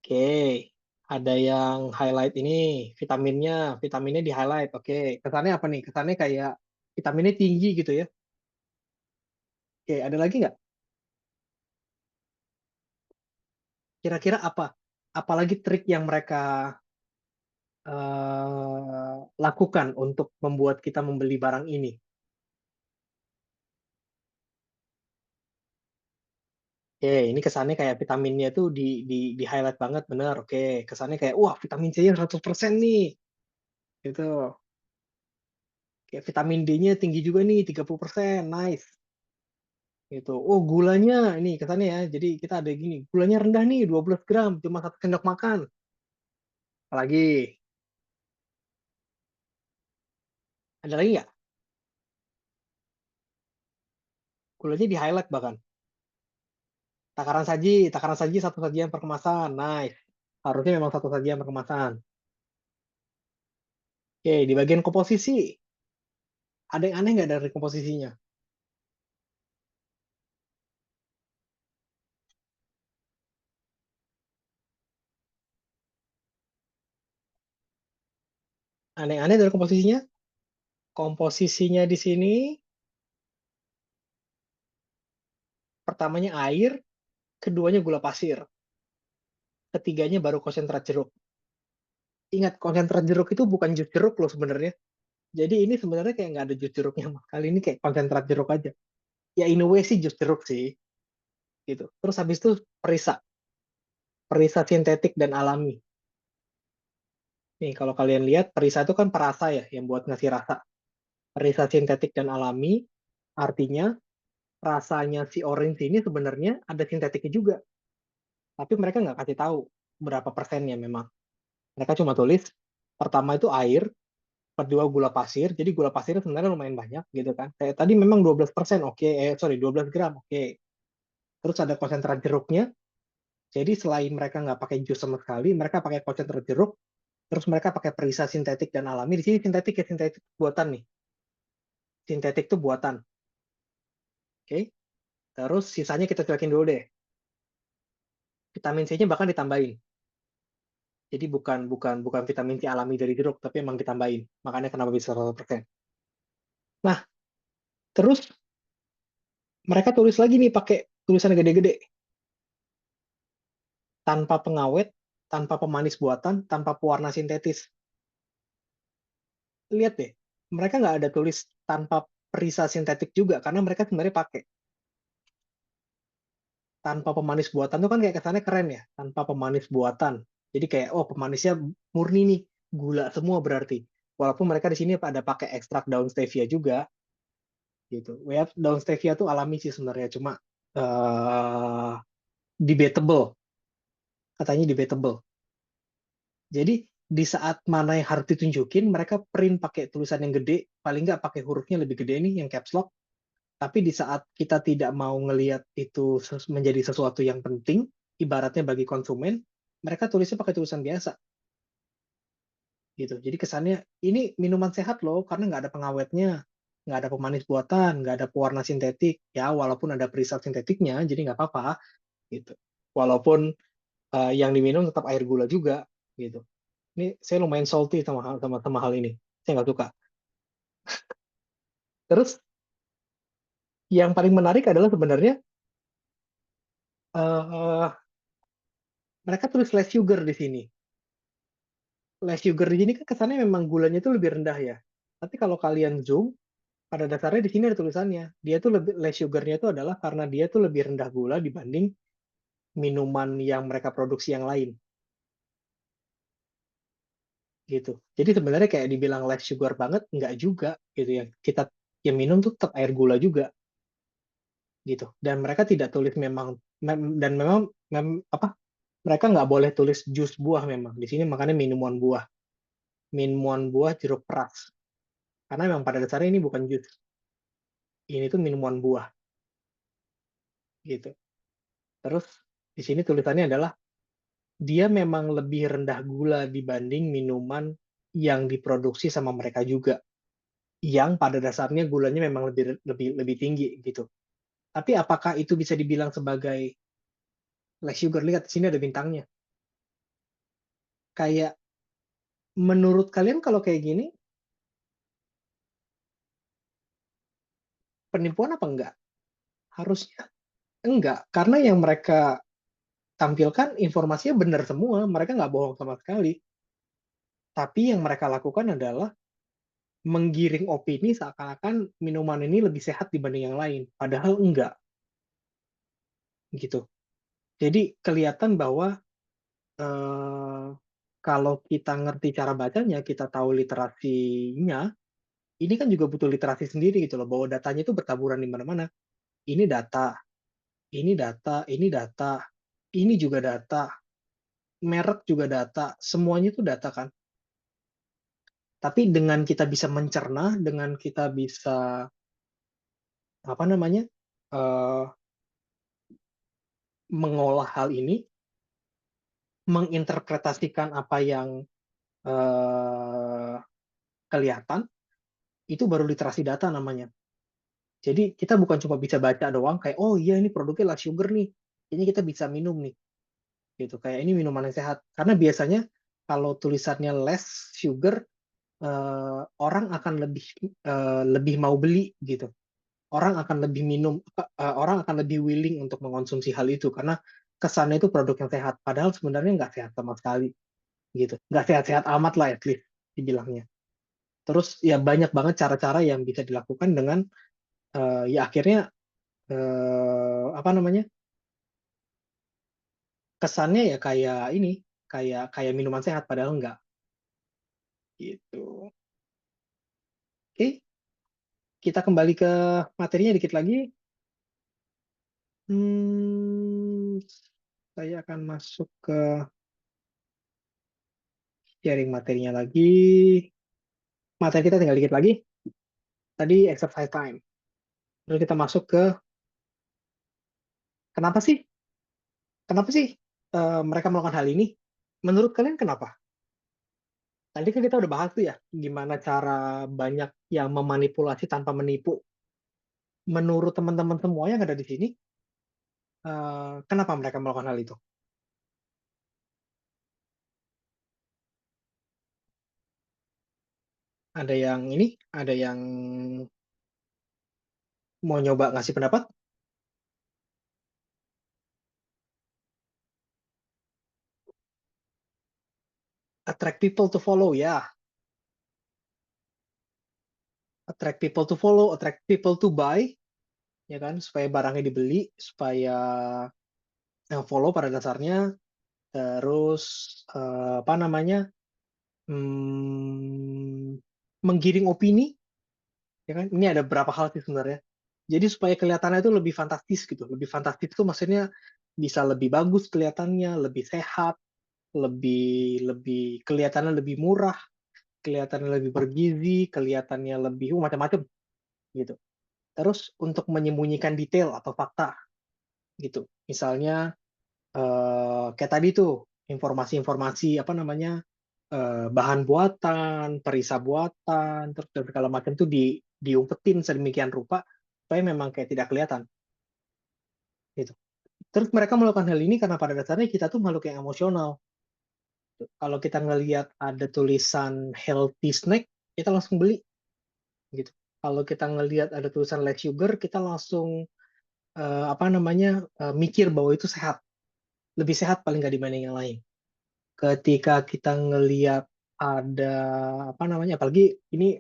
Oke, ada yang highlight ini vitaminnya di highlight. Oke, kesannya apa nih? Kesannya kayak vitaminnya tinggi gitu ya. Oke, ada lagi nggak? Kira-kira apa? Apalagi trik yang mereka lakukan untuk membuat kita membeli barang ini? Oke, ini kesannya kayak vitaminnya tuh di-highlight banget, bener, oke. Kesannya kayak, wah vitamin C-nya 100% nih, gitu. Kayak vitamin D-nya tinggi juga nih, 30%, nice. Gitu. Oh gulanya, ini kesannya ya, jadi kita ada gini, gulanya rendah nih, 12 gram, cuma 1 sendok makan. Apalagi, ada lagi nggak? Gulanya di-highlight bahkan. Takaran saji satu sajian per kemasan, nice. Harusnya memang satu sajian per kemasan. Oke, di bagian komposisi, ada yang aneh nggak dari komposisinya? Aneh-aneh dari komposisinya? Komposisinya di sini, pertamanya air, keduanya gula pasir, ketiganya baru konsentrat jeruk. Ingat, konsentrat jeruk itu bukan jus jeruk loh sebenarnya. Jadi ini sebenarnya kayak nggak ada jus jeruknya sama sekali. Ini kayak konsentrat jeruk aja. Ya in a way sih jus jeruk sih. Gitu. Terus habis itu perisa. Perisa sintetik dan alami. Nih kalau kalian lihat, perisa itu kan perasa ya, yang buat ngasih rasa. Perisa sintetik dan alami, artinya rasanya si orange ini sebenarnya ada sintetiknya juga. Tapi mereka nggak kasih tahu berapa persennya memang. Mereka cuma tulis, pertama itu air, kedua gula pasir, jadi gula pasirnya sebenarnya lumayan banyak gitu kan. Kayak tadi memang 12%, oke, sorry 12 gram, oke. Terus ada konsentrat jeruknya, jadi selain mereka nggak pakai jus sama sekali, mereka pakai konsentrat jeruk, terus mereka pakai perisa sintetik dan alami. Di sini sintetik ya, sintetik buatan nih. Sintetik tuh buatan, oke. Terus sisanya kita cuekin dulu deh. Vitamin C-nya bahkan ditambahin. Jadi bukan bukan bukan vitamin C alami dari jeruk, tapi emang ditambahin. Makanya kenapa bisa 100%. Nah, terus mereka tulis lagi nih pakai tulisan gede-gede. Tanpa pengawet, tanpa pemanis buatan, tanpa pewarna sintetis. Lihat deh, mereka nggak ada tulis tanpa perisa sintetik juga, karena mereka sebenarnya pakai. Tanpa pemanis buatan tuh kan kayak kesannya keren ya, tanpa pemanis buatan. Jadi kayak, oh pemanisnya murni nih, gula semua berarti. Walaupun mereka di sini ada pakai ekstrak daun stevia juga, gitu. Ya, daun stevia tuh alami sih sebenarnya, cuma uh, debatable, katanya debatable. Jadi di saat mana yang harus ditunjukin, mereka print pakai tulisan yang gede, paling nggak pakai hurufnya lebih gede nih, yang caps lock. Tapi di saat kita tidak mau ngelihat itu menjadi sesuatu yang penting, ibaratnya bagi konsumen, mereka tulisnya pakai tulisan biasa. Gitu. Jadi kesannya, ini minuman sehat loh, karena nggak ada pengawetnya, nggak ada pemanis buatan, nggak ada pewarna sintetik. Ya, walaupun ada perisal sintetiknya, jadi nggak apa-apa. Gitu. Walaupun yang diminum tetap air gula juga. Gitu. Ini saya lumayan salty sama hal ini. Saya nggak suka. Terus yang paling menarik adalah sebenarnya uh, mereka tulis less sugar di sini. Less sugar di sini kan kesannya memang gulanya itu lebih rendah ya. Tapi kalau kalian zoom, pada dasarnya di sini ada tulisannya. Dia tuh lebih less sugarnya itu adalah karena dia tuh lebih rendah gula dibanding minuman yang mereka produksi yang lain. Gitu. Jadi sebenarnya kayak dibilang less sugar banget, nggak juga gitu ya. Kita yang minum tuh tetap air gula juga gitu. Dan mereka tidak tulis memang dan memang apa mereka nggak boleh tulis jus buah memang di sini, makanya minuman buah jeruk peras, karena memang pada dasarnya ini bukan jus, ini tuh minuman buah gitu. Terus di sini tulisannya adalah dia memang lebih rendah gula dibanding minuman yang diproduksi sama mereka juga, yang pada dasarnya gulanya memang lebih lebih lebih tinggi gitu. Tapi apakah itu bisa dibilang sebagai less sugar? Lihat di sini ada bintangnya. Kayak menurut kalian kalau kayak gini penipuan apa enggak? Harusnya enggak, karena yang mereka tampilkan informasinya benar semua, mereka nggak bohong sama sekali. Tapi yang mereka lakukan adalah menggiring opini seakan-akan minuman ini lebih sehat dibanding yang lain, padahal enggak, gitu. Jadi kelihatan bahwa, eee, kalau kita ngerti cara bacanya, kita tahu literasinya, ini kan juga butuh literasi sendiri gitu loh, bahwa datanya itu bertaburan di mana-mana. Ini data, ini data, ini data, ini juga data, merek juga data, semuanya itu data kan. Tapi dengan kita bisa mencerna, dengan kita bisa, apa namanya, eee, mengolah hal ini, menginterpretasikan apa yang, eee, kelihatan, itu baru literasi data namanya. Jadi kita bukan cuma bisa baca doang kayak, "Oh iya ini produknya low sugar nih, kayaknya kita bisa minum nih." Gitu, kayak ini minuman yang sehat. Karena biasanya kalau tulisannya less sugar, orang akan lebih mau beli gitu. Orang akan lebih orang akan lebih willing untuk mengonsumsi hal itu karena kesannya itu produk yang sehat, padahal sebenarnya nggak sehat sama sekali, gitu. Nggak sehat-sehat amat lah at least dibilangnya. Terus ya banyak banget cara-cara yang bisa dilakukan dengan, ya akhirnya, apa namanya, kesannya ya kayak ini, kayak kayak minuman sehat padahal enggak, gitu. Oke, kita kembali ke materinya dikit lagi. Hmm, saya akan masuk ke sharing materinya lagi. Materi kita tinggal dikit lagi. Tadi exercise time. Terus kita masuk ke kenapa sih? Kenapa sih mereka melakukan hal ini? Menurut kalian kenapa? Tadi kan kita udah bahas tuh ya, gimana cara banyak yang memanipulasi tanpa menipu. Menurut teman-teman semua yang ada di sini, kenapa mereka melakukan hal itu? Ada yang ini, ada yang mau nyoba ngasih pendapat? Attract people to follow, ya. Attract people to follow, attract people to buy, ya kan? Supaya barangnya dibeli, supaya follow pada dasarnya, terus apa namanya, hmm, menggiring opini, ya kan? Ini ada beberapa hal sih sebenarnya. Jadi supaya kelihatannya itu lebih fantastis gitu. Lebih fantastis itu maksudnya bisa lebih bagus kelihatannya, lebih sehat, lebih lebih kelihatannya lebih murah, kelihatannya lebih bergizi, kelihatannya lebih macam-macam gitu. Terus untuk menyembunyikan detail atau fakta gitu. Misalnya kayak tadi tuh informasi-informasi apa namanya, bahan buatan, perisa buatan, terus dan segala macam tuh diumpetin sedemikian rupa supaya memang kayak tidak kelihatan gitu. Terus mereka melakukan hal ini karena pada dasarnya kita tuh makhluk yang emosional. Kalau kita ngelihat ada tulisan healthy snack, kita langsung beli gitu. Kalau kita ngelihat ada tulisan less sugar, kita langsung apa namanya, mikir bahwa itu sehat, lebih sehat paling nggak dibanding yang lain. Ketika kita ngelihat ada apa namanya, apalagi ini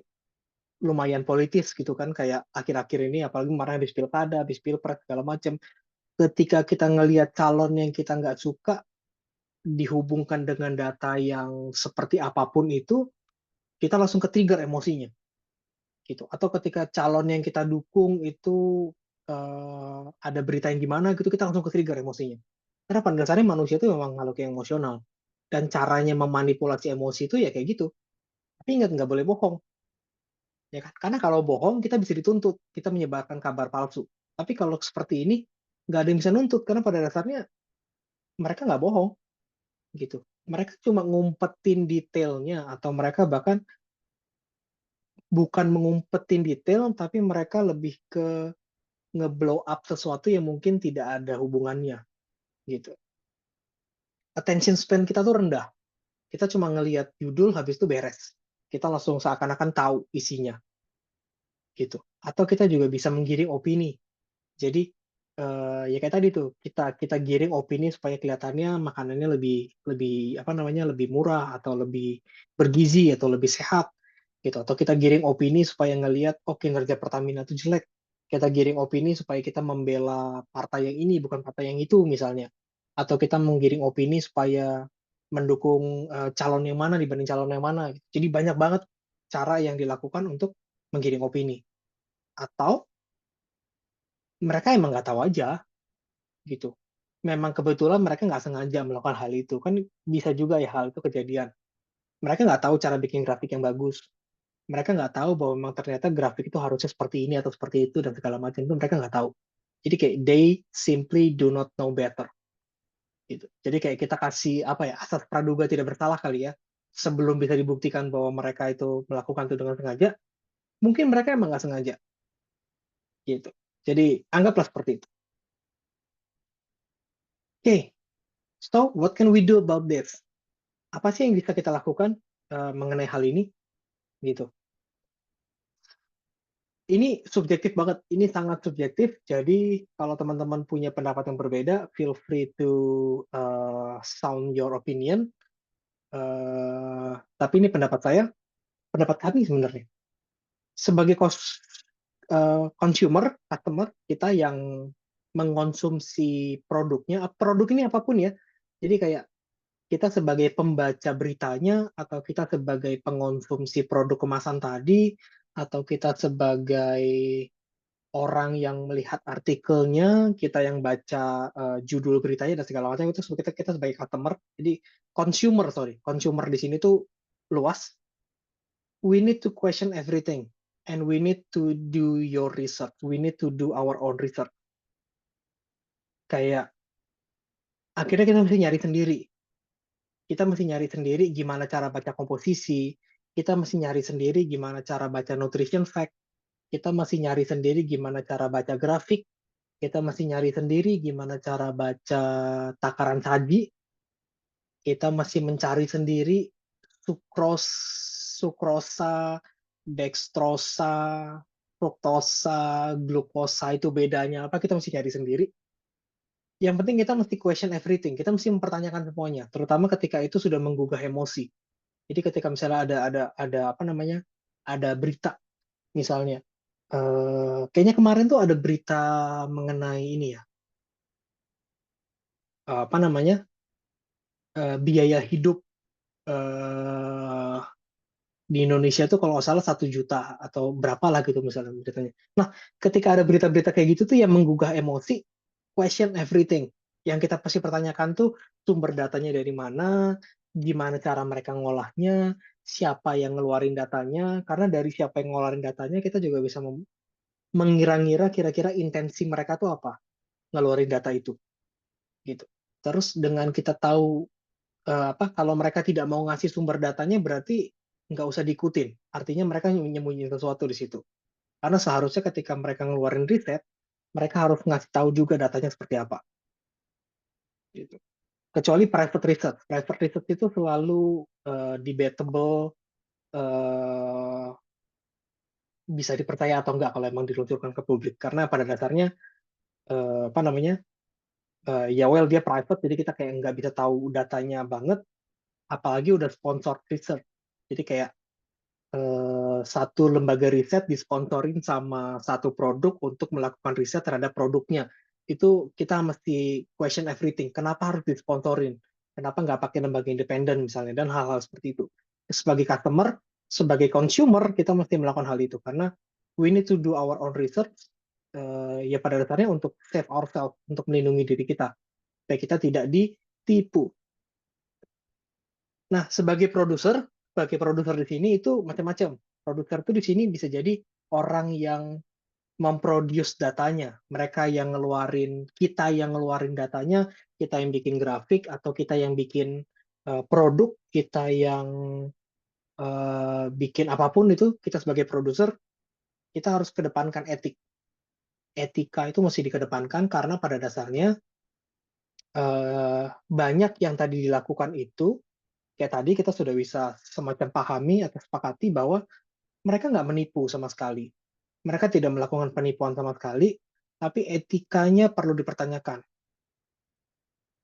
lumayan politis gitu kan, kayak akhir-akhir ini apalagi kemarin habis pilkada, habis pilpres segala macam. Ketika kita ngelihat calon yang kita nggak suka dihubungkan dengan data yang seperti apapun itu, kita langsung ke-trigger emosinya gitu. Atau ketika calon yang kita dukung itu ada berita yang gimana gitu, kita langsung ke-trigger emosinya. Karena pada dasarnya manusia itu memang makhluk yang emosional. Dan caranya memanipulasi emosi itu ya kayak gitu. Tapi ingat, nggak boleh bohong. Ya kan? Karena kalau bohong, kita bisa dituntut. Kita menyebarkan kabar palsu. Tapi kalau seperti ini, nggak ada yang bisa nuntut. Karena pada dasarnya mereka nggak bohong. Gitu. Mereka cuma ngumpetin detailnya. Atau mereka bahkan bukan mengumpetin detail, tapi mereka lebih ke nge-blow up sesuatu yang mungkin tidak ada hubungannya. Gitu. Attention span kita tuh rendah. Kita cuma ngelihat judul, habis itu beres. Kita langsung seakan-akan tahu isinya gitu. Atau kita juga bisa menggiring opini. Jadi Ya kayak tadi tuh, kita kita giring opini supaya kelihatannya makanannya lebih lebih apa namanya, lebih murah atau lebih bergizi atau lebih sehat gitu. Atau kita giring opini supaya ngelihat, oh kinerja Pertamina itu jelek. Kita giring opini supaya kita membela partai yang ini bukan partai yang itu misalnya. Atau kita menggiring opini supaya mendukung calon yang mana dibanding calon yang mana gitu. Jadi banyak banget cara yang dilakukan untuk menggiring opini. Atau mereka emang nggak tahu aja gitu. Memang kebetulan mereka nggak sengaja melakukan hal itu. Kan bisa juga ya hal itu kejadian. Mereka nggak tahu cara bikin grafik yang bagus. Mereka nggak tahu bahwa memang ternyata grafik itu harusnya seperti ini atau seperti itu dan segala macam itu mereka nggak tahu. Jadi kayak they simply do not know better gitu. Jadi kayak kita kasih apa ya, asas praduga tidak bersalah kali ya. Sebelum bisa dibuktikan bahwa mereka itu melakukan itu dengan sengaja, mungkin mereka emang nggak sengaja gitu. Jadi anggaplah seperti itu. Oke, okay, so what can we do about this? Apa sih yang bisa kita lakukan mengenai hal ini gitu. Ini subjektif banget, ini sangat subjektif. Jadi kalau teman-teman punya pendapat yang berbeda, feel free to sound your opinion. Tapi ini pendapat saya, pendapat kami sebenarnya. Sebagai consumer, customer, kita yang mengkonsumsi produknya, produk ini apapun ya. Jadi kayak kita sebagai pembaca beritanya, atau kita sebagai pengonsumsi produk kemasan tadi, atau kita sebagai orang yang melihat artikelnya, kita yang baca judul beritanya dan segala macam itu kita kita sebagai customer. Jadi consumer di sini tuh luas. We need to question everything and we need to do your research. We need to do our own research. Kayak akhirnya kita mesti nyari sendiri. Kita mesti nyari sendiri gimana cara baca komposisi, kita mesti nyari sendiri gimana cara baca nutrition fact, kita masih nyari sendiri gimana cara baca grafik, kita masih nyari sendiri gimana cara baca takaran saji, kita masih mencari sendiri sukros, sukrosa, dextrosa, fruktosa, glukosa itu bedanya apa, kita mesti nyari sendiri. Yang penting kita mesti question everything, kita mesti mempertanyakan semuanya, terutama ketika itu sudah menggugah emosi. Jadi ketika misalnya ada apa namanya, ada berita misalnya, kayaknya kemarin tuh ada berita mengenai ini ya, apa namanya, biaya hidup eh, di Indonesia tuh kalau nggak salah 1 juta atau berapa lah gitu misalnya beritanya. Nah, ketika ada berita-berita kayak gitu tuh yang menggugah emosi, question everything. Yang kita pasti pertanyakan tuh sumber datanya dari mana, gimana cara mereka ngolahnya, siapa yang ngeluarin datanya, karena dari siapa yang ngeluarin datanya kita juga bisa mengira-ngira kira-kira intensi mereka tuh apa ngeluarin data itu gitu. Terus dengan kita tahu apa, kalau mereka tidak mau ngasih sumber datanya berarti nggak usah diikutin. Artinya mereka nyembunyiin sesuatu di situ. Karena seharusnya ketika mereka ngeluarin riset, mereka harus ngasih tahu juga datanya seperti apa. Gitu. Kecuali private research. Private research itu selalu debatable, uh, bisa dipercaya atau enggak kalau emang diluncurkan ke publik. Karena pada dasarnya, apa namanya, ya well dia private, jadi kita kayak nggak bisa tahu datanya banget, apalagi udah sponsor research. Jadi kayak satu lembaga riset disponsorin sama satu produk untuk melakukan riset terhadap produknya. Itu kita mesti question everything. Kenapa harus disponsorin? Kenapa nggak pakai lembaga independen misalnya? Dan hal-hal seperti itu. Sebagai customer, sebagai consumer, kita mesti melakukan hal itu. Karena we need to do our own research. Ya pada dasarnya untuk save ourselves, untuk melindungi diri kita. Supaya kita tidak ditipu. Nah, sebagai produser di sini itu macam-macam. Produser itu di sini bisa jadi orang yang memproduce datanya. Mereka yang ngeluarin, kita yang ngeluarin datanya, kita yang bikin grafik, atau kita yang bikin produk, kita yang bikin apapun itu, kita sebagai produser, kita harus kedepankan etik. Etika itu mesti dikedepankan karena pada dasarnya banyak yang tadi dilakukan itu, kayak tadi kita sudah bisa semacam pahami atau sepakati bahwa mereka nggak menipu sama sekali. Mereka tidak melakukan penipuan sama sekali. tapi etikanya perlu dipertanyakan,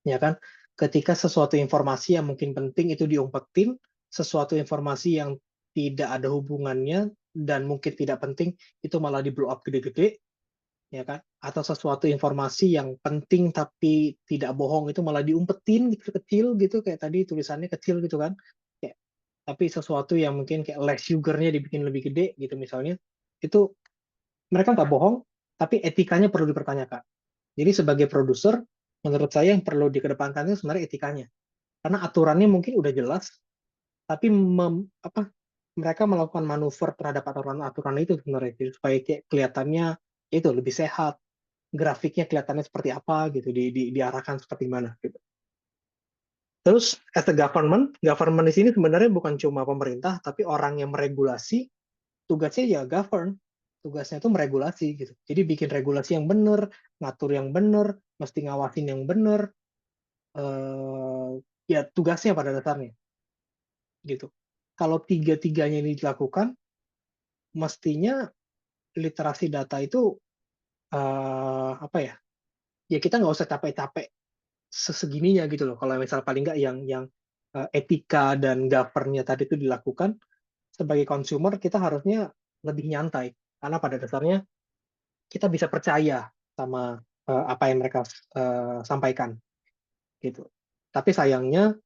ya kan? Ketika sesuatu informasi yang mungkin penting itu diumpetin, sesuatu informasi yang tidak ada hubungannya dan mungkin tidak penting itu malah di blow up gede-gede, ya kan? Atau sesuatu informasi yang penting tapi tidak bohong itu malah diumpetin kecil gitu, kayak tadi tulisannya kecil gitu kan? Kayak, tapi sesuatu yang mungkin kayak less sugarnya dibikin lebih gede gitu misalnya, itu mereka nggak bohong, tapi etikanya perlu dipertanyakan. Jadi sebagai produser, menurut saya yang perlu dikedepankan itu sebenarnya etikanya. Karena aturannya mungkin udah jelas, tapi mereka melakukan manuver terhadap aturan-aturan itu sebenarnya. Jadi supaya kayak kelihatannya itu lebih sehat, grafiknya kelihatannya seperti apa gitu, diarahkan seperti mana gitu. Terus as a government di sini sebenarnya bukan cuma pemerintah, tapi orang yang meregulasi, tugasnya ya govern, tugasnya itu meregulasi gitu. Jadi bikin regulasi yang benar, ngatur yang benar, mesti ngawasin yang benar, ya tugasnya pada dasarnya gitu. Kalau tiga-tiganya ini dilakukan, mestinya literasi data itu apa ya? Ya kita nggak usah capek-capek sesegininya gitu loh. Kalau misal paling nggak yang etika dan governnya tadi itu dilakukan, sebagai consumer kita harusnya lebih nyantai karena pada dasarnya kita bisa percaya sama apa yang mereka sampaikan gitu. Tapi sayangnya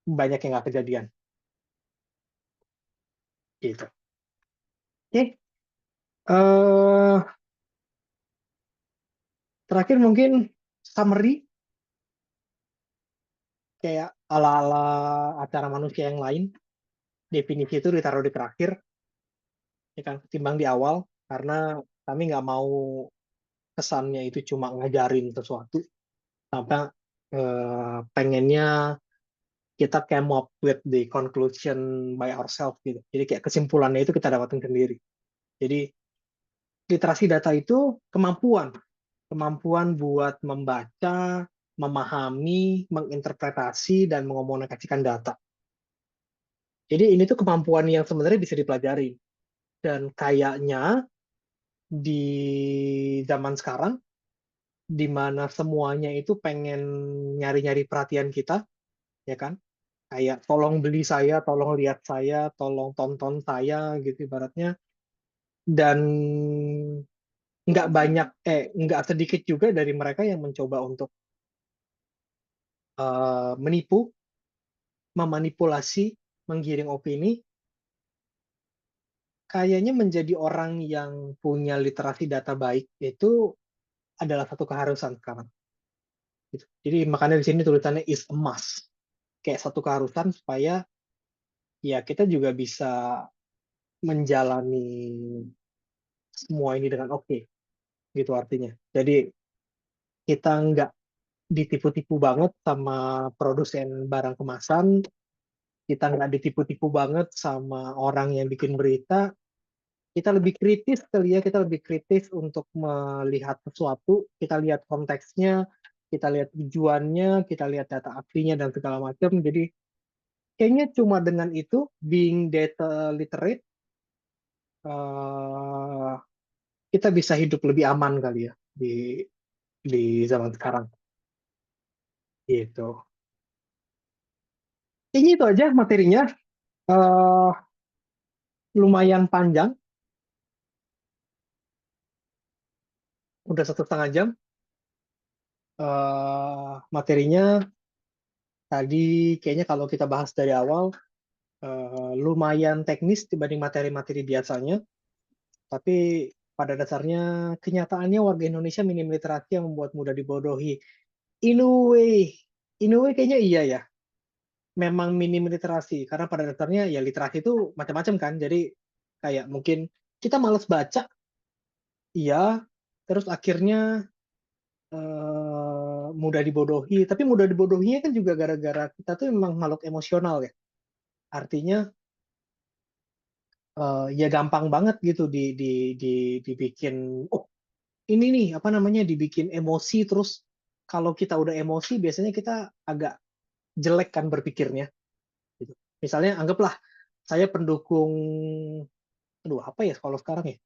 banyak yang nggak kejadian gitu. Oke, eh terakhir mungkin summary kayak ala-ala acara manusia yang lain. Definisi itu ditaruh di terakhir, ya kan, ketimbang di awal, karena kami nggak mau kesannya itu cuma ngajarin sesuatu, sampai pengennya kita came up with the conclusion by ourselves gitu. Jadi kayak kesimpulannya itu kita dapatin sendiri. Jadi literasi data itu kemampuan, kemampuan buat membaca, memahami, menginterpretasi, dan mengomunikasikan data. Jadi ini tuh kemampuan yang sebenarnya bisa dipelajari. Dan kayaknya di zaman sekarang, di mana semuanya itu pengen nyari-nyari perhatian kita, ya kan? Kayak tolong beli saya, tolong lihat saya, tolong tonton saya, gitu ibaratnya. Dan nggak sedikit juga dari mereka yang mencoba untuk menipu, memanipulasi, menggiring opini. Kayaknya menjadi orang yang punya literasi data baik itu adalah satu keharusan sekarang. Gitu. Jadi makanya di sini tulisannya is a must. Kayak satu keharusan supaya ya kita juga bisa menjalani semua ini dengan oke, gitu artinya. Jadi kita nggak ditipu-tipu banget sama produsen barang kemasan, kita nggak ditipu-tipu banget sama orang yang bikin berita, kita lebih kritis kali ya, kita lebih kritis untuk melihat sesuatu, kita lihat konteksnya, kita lihat tujuannya, kita lihat data aslinya dan segala macam. Jadi kayaknya cuma dengan itu, being data literate, eh, kita bisa hidup lebih aman kali ya di zaman sekarang. Gitu. Ini itu aja materinya. Eh, Lumayan panjang, udah 1,5 jam. Materinya tadi kayaknya kalau kita bahas dari awal lumayan teknis dibanding materi-materi biasanya. Tapi pada dasarnya kenyataannya warga Indonesia minim literasi yang membuat mudah dibodohi. In a way, in a way kayaknya iya ya. Memang minim literasi karena pada dasarnya ya literasi itu macam-macam kan. Jadi kayak mungkin kita malas baca, iya. Terus akhirnya mudah dibodohi. Tapi mudah dibodohinya kan juga gara-gara kita tuh memang makhluk emosional ya. Artinya ya gampang banget gitu dibikin. Oh, ini nih apa namanya dibikin emosi terus. Kalau kita udah emosi biasanya kita agak jelek kan berpikirnya. Gitu. Misalnya anggaplah saya pendukung, aduh apa ya kalau sekarang ya?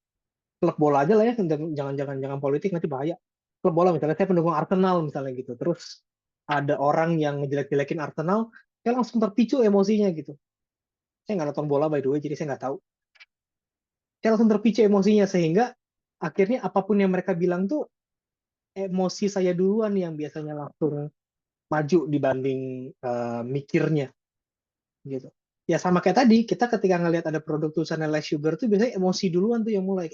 klub bola aja lah ya, jangan politik nanti bahaya. Klub bola misalnya saya pendukung Arsenal misalnya gitu, terus ada orang yang ngejelek-jelekin Arsenal, saya langsung terpicu emosinya gitu. Saya nggak nonton bola by the way, jadi saya nggak tahu. Saya langsung terpicu emosinya sehingga akhirnya apapun yang mereka bilang tuh emosi saya duluan yang biasanya langsung maju dibanding mikirnya gitu. Ya sama kayak tadi, kita ketika ngelihat ada produk tulisannya less sugar tuh biasanya emosi duluan tuh yang mulai,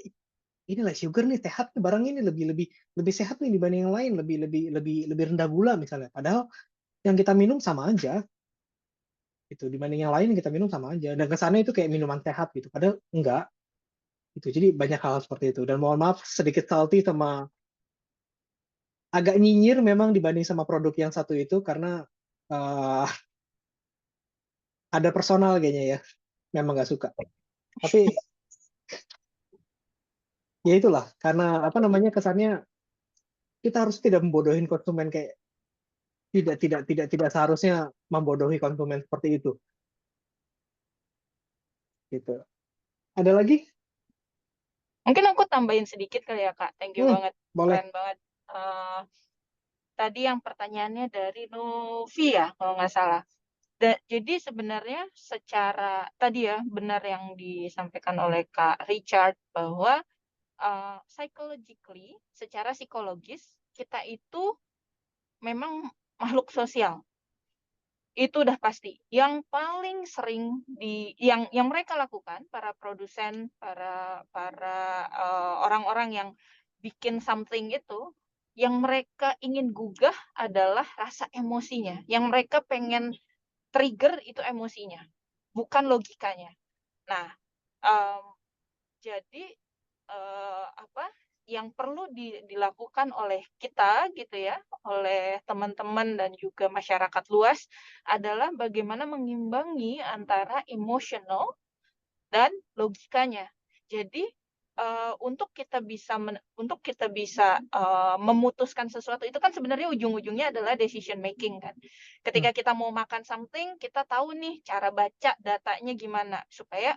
ini less sugar nih, sehat nih barang ini, lebih lebih lebih sehat nih dibanding yang lain, lebih lebih lebih lebih rendah gula misalnya. Padahal yang kita minum sama aja gitu, dibanding yang lain yang kita minum sama aja. Dan kesannya itu kayak minuman sehat gitu. Padahal enggak gitu. Jadi banyak hal seperti itu. Dan mohon maaf sedikit salty sama agak nyinyir memang dibanding sama produk yang satu itu karena uh, ada personal kayaknya ya. Memang nggak suka. Tapi ya itulah karena apa namanya kesannya kita harus tidak membodohin konsumen kayak tidak seharusnya membodohi konsumen seperti itu gitu. Ada lagi? Mungkin aku tambahin sedikit kali ya, Kak. Thank you Hmm, banget. boleh. Keren banget. Eh, Tadi yang pertanyaannya dari Novi ya, kalau nggak salah. Jadi sebenarnya secara tadi ya benar yang disampaikan oleh Kak Richard bahwa psychologically, secara psikologis kita itu memang makhluk sosial. Itu udah pasti. Yang paling sering yang mereka lakukan para produsen, para orang-orang yang bikin something itu, yang mereka ingin gugah adalah rasa emosinya. Yang mereka pengen trigger itu emosinya, bukan logikanya. Nah, em, jadi apa yang perlu dilakukan oleh kita gitu ya, oleh teman-teman dan juga masyarakat luas adalah bagaimana mengimbangi antara emosional dan logikanya. Jadi untuk kita bisa memutuskan sesuatu itu kan sebenarnya ujung-ujungnya adalah decision making kan. Hmm. Ketika kita mau makan something, kita tahu nih cara baca datanya gimana supaya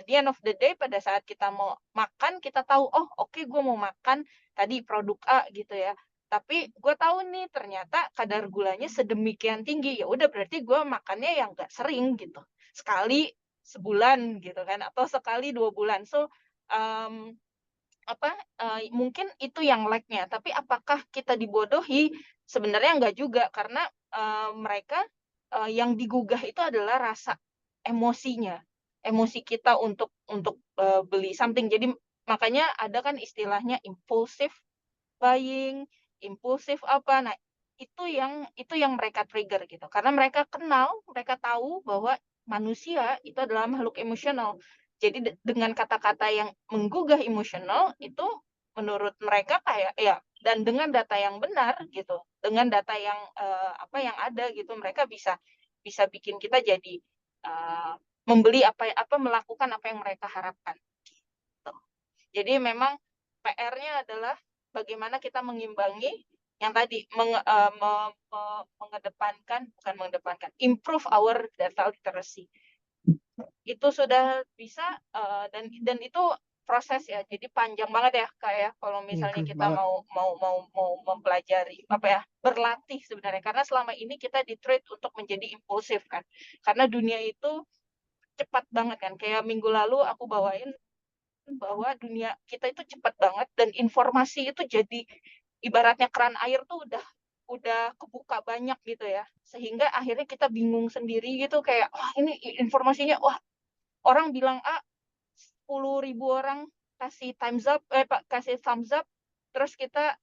the end of the day pada saat kita mau makan kita tahu oh oke, gue mau makan tadi produk A gitu ya, tapi gue tahu nih ternyata kadar gulanya sedemikian tinggi, ya udah berarti gue makannya yang nggak sering gitu, sekali sebulan gitu kan atau sekali 2 bulan. So um, apa mungkin itu yang like-nya, tapi apakah kita dibodohi? Sebenarnya nggak juga, karena mereka yang digugah itu adalah rasa emosinya, emosi kita untuk beli something. Jadi makanya ada kan istilahnya impulsive buying, impulsif apa. Nah, itu yang mereka trigger gitu. Karena mereka kenal, mereka tahu bahwa manusia itu adalah makhluk emosional. Jadi dengan kata-kata yang menggugah emosional itu menurut mereka kayak ya, dan dengan data yang benar gitu, dengan data yang apa yang ada gitu, mereka bisa bisa bikin kita jadi uh, membeli apa melakukan apa yang mereka harapkan. Gitu. Jadi memang PR-nya adalah bagaimana kita mengimbangi yang tadi mengedepankan, bukan mengedepankan, improve our data literacy. Itu sudah bisa dan itu proses ya. Jadi panjang banget ya kayak kalau misalnya kita Banget. mau mempelajari apa ya, berlatih sebenarnya, karena selama ini kita di-treat untuk menjadi impulsif kan. Karena dunia itu cepat banget kan. Kayak minggu lalu aku bawain bahwa dunia kita itu cepat banget dan informasi itu jadi ibaratnya keran air tuh udah kebuka banyak gitu ya, sehingga akhirnya kita bingung sendiri gitu kayak wah ini informasinya, wah orang bilang A, 10.000 orang kasih thumbs up Pak kasih thumbs up, terus kita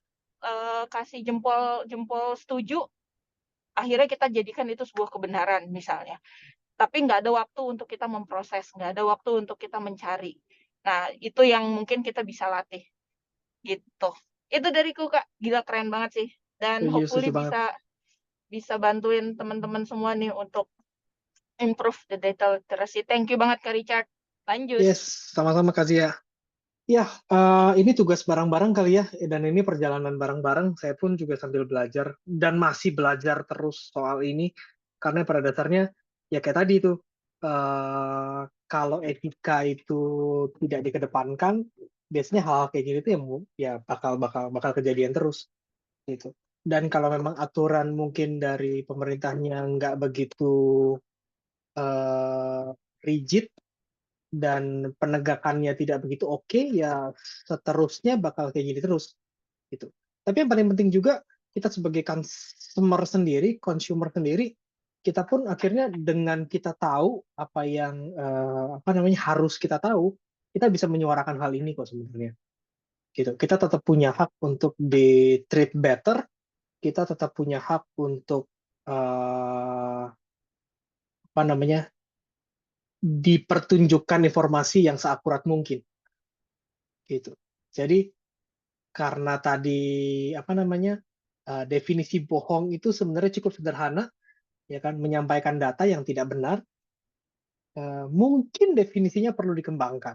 kasih jempol jempol setuju, akhirnya kita jadikan itu sebuah kebenaran misalnya, tapi nggak ada waktu untuk kita memproses, nggak ada waktu untuk kita mencari. Nah, itu yang mungkin kita bisa latih gitu. Itu dariku, Kak. Gila keren banget sih. Dan Setuju hopefully banget. bisa bisa bantuin teman-teman semua nih untuk improve the data literacy. Thank you banget, Kak Richard. Lanjut. Yes, sama-sama kasih ya. Ya, ini tugas bareng-bareng kali ya, dan ini perjalanan bareng-bareng. Saya pun juga sambil belajar dan masih belajar terus soal ini, karena pada dasarnya ya kayak tadi itu, kalau etika itu tidak dikedepankan, biasanya hal-hal kayak gini tuh ya bakal kejadian terus gitu. Dan kalau memang aturan mungkin dari pemerintahnya nggak begitu eh, rigid dan penegakannya tidak begitu oke, ya seterusnya bakal kayak gini terus gitu. Tapi yang paling penting juga kita sebagai consumer sendiri, kita pun akhirnya dengan kita tahu apa yang apa namanya harus kita tahu, kita bisa menyuarakan hal ini kok sebenarnya. Gitu. Kita tetap punya hak untuk di treat better, kita tetap punya hak untuk apa namanya dipertunjukkan informasi yang seakurat mungkin gitu. Jadi karena tadi apa namanya definisi bohong itu sebenarnya cukup sederhana, ya kan, menyampaikan data yang tidak benar. Mungkin definisinya perlu dikembangkan.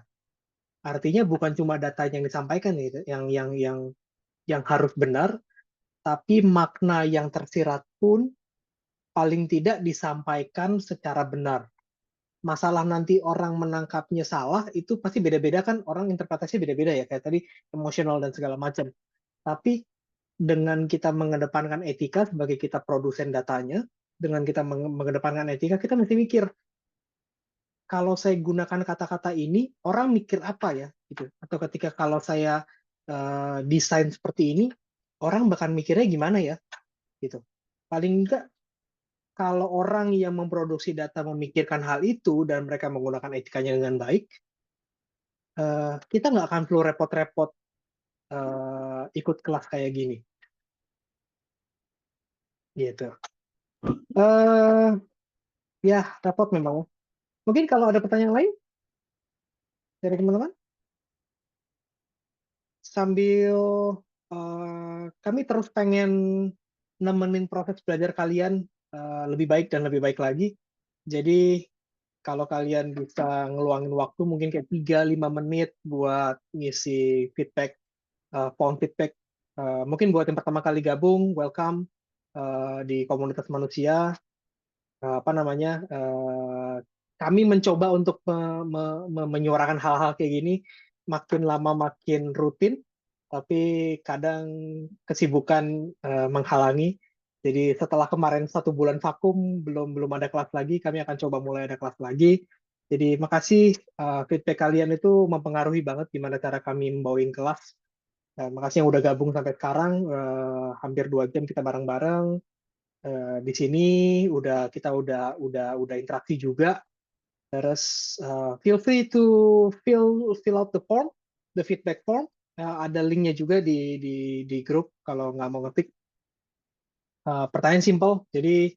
Artinya bukan cuma data yang disampaikan gitu, yang harus benar, tapi makna yang tersirat pun paling tidak disampaikan secara benar. Masalah nanti orang menangkapnya salah itu pasti beda-beda kan, orang interpretasinya beda-beda ya, kayak tadi emosional dan segala macam. Tapi dengan kita mengedepankan etika sebagai kita produsen datanya, dengan kita mengedepankan etika, kita mesti mikir, kalau saya gunakan kata-kata ini, orang mikir apa ya? Gitu. Atau ketika kalau saya desain seperti ini, orang bakal mikirnya gimana ya? Gitu. Paling enggak, kalau orang yang memproduksi data memikirkan hal itu dan mereka menggunakan etikanya dengan baik, kita nggak akan perlu repot-repot ikut kelas kayak gini. Gitu. eh Ya, repot memang. Mungkin kalau ada pertanyaan lain dari teman-teman, sambil kami terus pengen nemenin proses belajar kalian lebih baik dan lebih baik lagi. Jadi kalau kalian bisa ngeluangin waktu mungkin kayak 3-5 menit buat ngisi feedback, form feedback. Mungkin buat yang pertama kali gabung, welcome di komunitas manusia. Apa namanya? Kami mencoba untuk menyuarakan hal-hal kayak gini makin lama makin rutin, tapi kadang kesibukan menghalangi. Jadi setelah kemarin 1 bulan vakum, belum ada kelas lagi, kami akan coba mulai ada kelas lagi. Jadi makasih, feedback kalian itu mempengaruhi banget gimana cara kami membawain kelas. Makasih yang udah gabung sampai sekarang, hampir 2 jam kita bareng-bareng. Di sini kita udah interaksi juga. Terus feel free to fill out the form, the feedback form. Ada linknya juga di grup kalau nggak mau ngetik. Pertanyaan simple. Jadi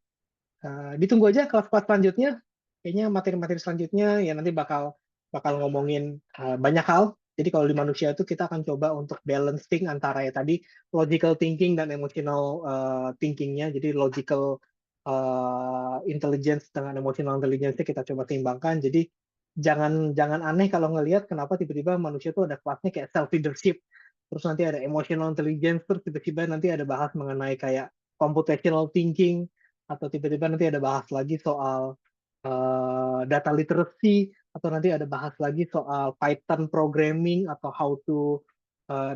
ditunggu aja kelas-kelas selanjutnya. Kayaknya materi-materi selanjutnya ya nanti bakal bakal ngomongin banyak hal. Jadi kalau di manusia itu kita akan coba untuk balancing antara ya tadi logical thinking dan emotional thinkingnya. Jadi logical intelligence dengan emotional intelligence kita coba seimbangkan. Jadi jangan jangan aneh kalau ngelihat kenapa tiba-tiba manusia itu ada kelasnya kayak self leadership, terus nanti ada emotional intelligence, terus tiba-tiba nanti ada bahas mengenai kayak computational thinking, atau tiba-tiba nanti ada bahas lagi soal data literacy, atau nanti ada bahas lagi soal Python programming atau how to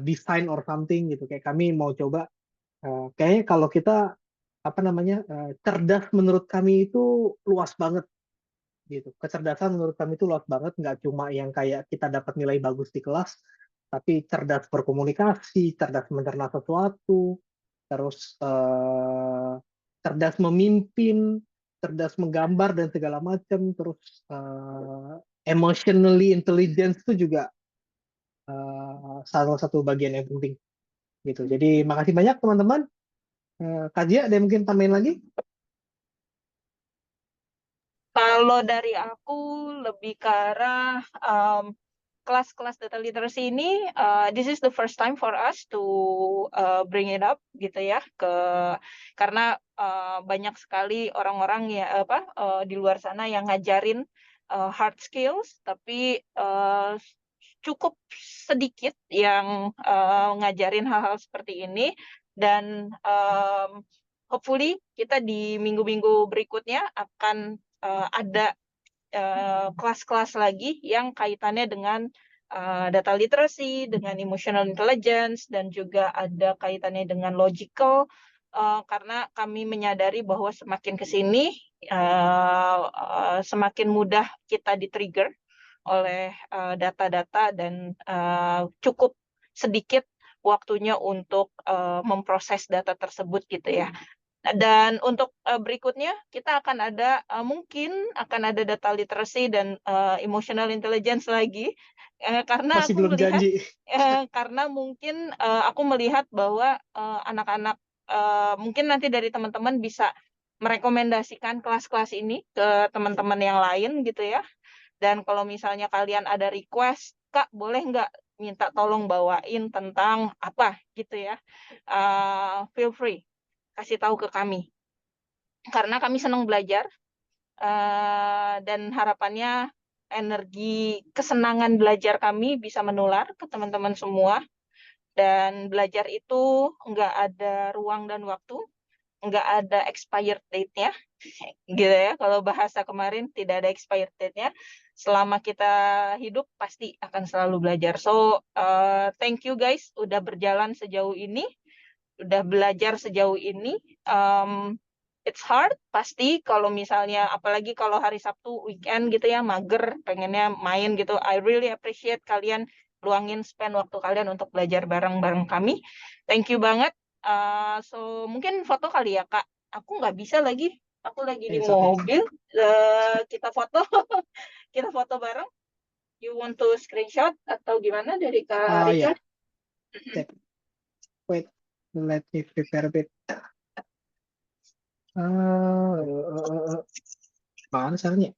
design or something gitu. Kayak kami mau coba, kayaknya kalau kita apa namanya cerdas menurut kami itu luas banget gitu. Kecerdasan menurut kami itu luas banget, nggak cuma yang kayak kita dapat nilai bagus di kelas, tapi cerdas berkomunikasi, cerdas mencerna sesuatu, terus cerdas memimpin, cerdas menggambar dan segala macam, terus emotionally intelligence itu juga salah satu bagian yang penting gitu. Jadi makasih banyak teman-teman. Kak Jia, ada yang mungkin tambahin lagi? Kalau dari aku lebih ke arah kelas-kelas data literacy ini, this is the first time for us to bring it up gitu ya, karena banyak sekali orang-orang ya apa di luar sana yang ngajarin hard skills, tapi cukup sedikit yang ngajarin hal-hal seperti ini, dan hopefully kita di minggu-minggu berikutnya akan ada kelas-kelas lagi yang kaitannya dengan data literacy, dengan emotional intelligence, dan juga ada kaitannya dengan logical, karena kami menyadari bahwa semakin ke sini semakin mudah kita di-trigger oleh data-data dan cukup sedikit waktunya untuk memproses data tersebut gitu ya. Dan untuk berikutnya kita akan ada mungkin akan ada data literacy dan emotional intelligence lagi karena Masih aku belum melihat janji. karena mungkin aku melihat bahwa anak-anak mungkin nanti dari teman-teman bisa merekomendasikan kelas-kelas ini ke teman-teman yang lain gitu ya. Dan kalau misalnya kalian ada request, Kak, boleh nggak minta tolong bawain tentang apa gitu ya, feel free, kasih tahu ke kami. Karena kami senang belajar, dan harapannya energi kesenangan belajar kami bisa menular ke teman-teman semua. Dan belajar itu nggak ada ruang dan waktu, nggak ada expired date-nya gitu ya. Kalau bahasa kemarin tidak ada expired date-nya. Selama kita hidup pasti akan selalu belajar. So thank you guys udah berjalan sejauh ini, udah belajar sejauh ini. It's hard pasti kalau misalnya apalagi kalau hari Sabtu weekend gitu ya, mager pengennya main gitu. I really appreciate kalian luangin spend waktu kalian untuk belajar bareng-bareng kami. Thank you banget. So mungkin foto kali ya Kak. Aku nggak bisa lagi. Aku lagi di It's okay. mobil. Kita foto, kita foto bareng. You want to screenshot atau gimana dari Kak Yeah. Richard? Wait, let me prepare a bit. Mana caranya?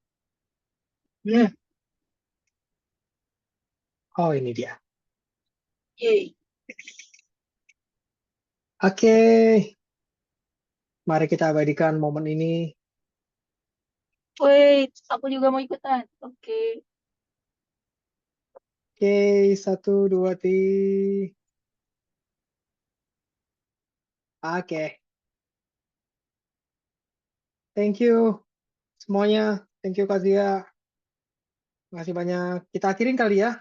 Oh, ini dia. Yay. Oke. Mari kita abadikan momen ini. Wait, aku juga mau ikutan. Oke. Oke, 1, 2, 3. Oke. Thank you semuanya. Thank you Kak Zia. Makasih banyak. Kita akhirin kali ya.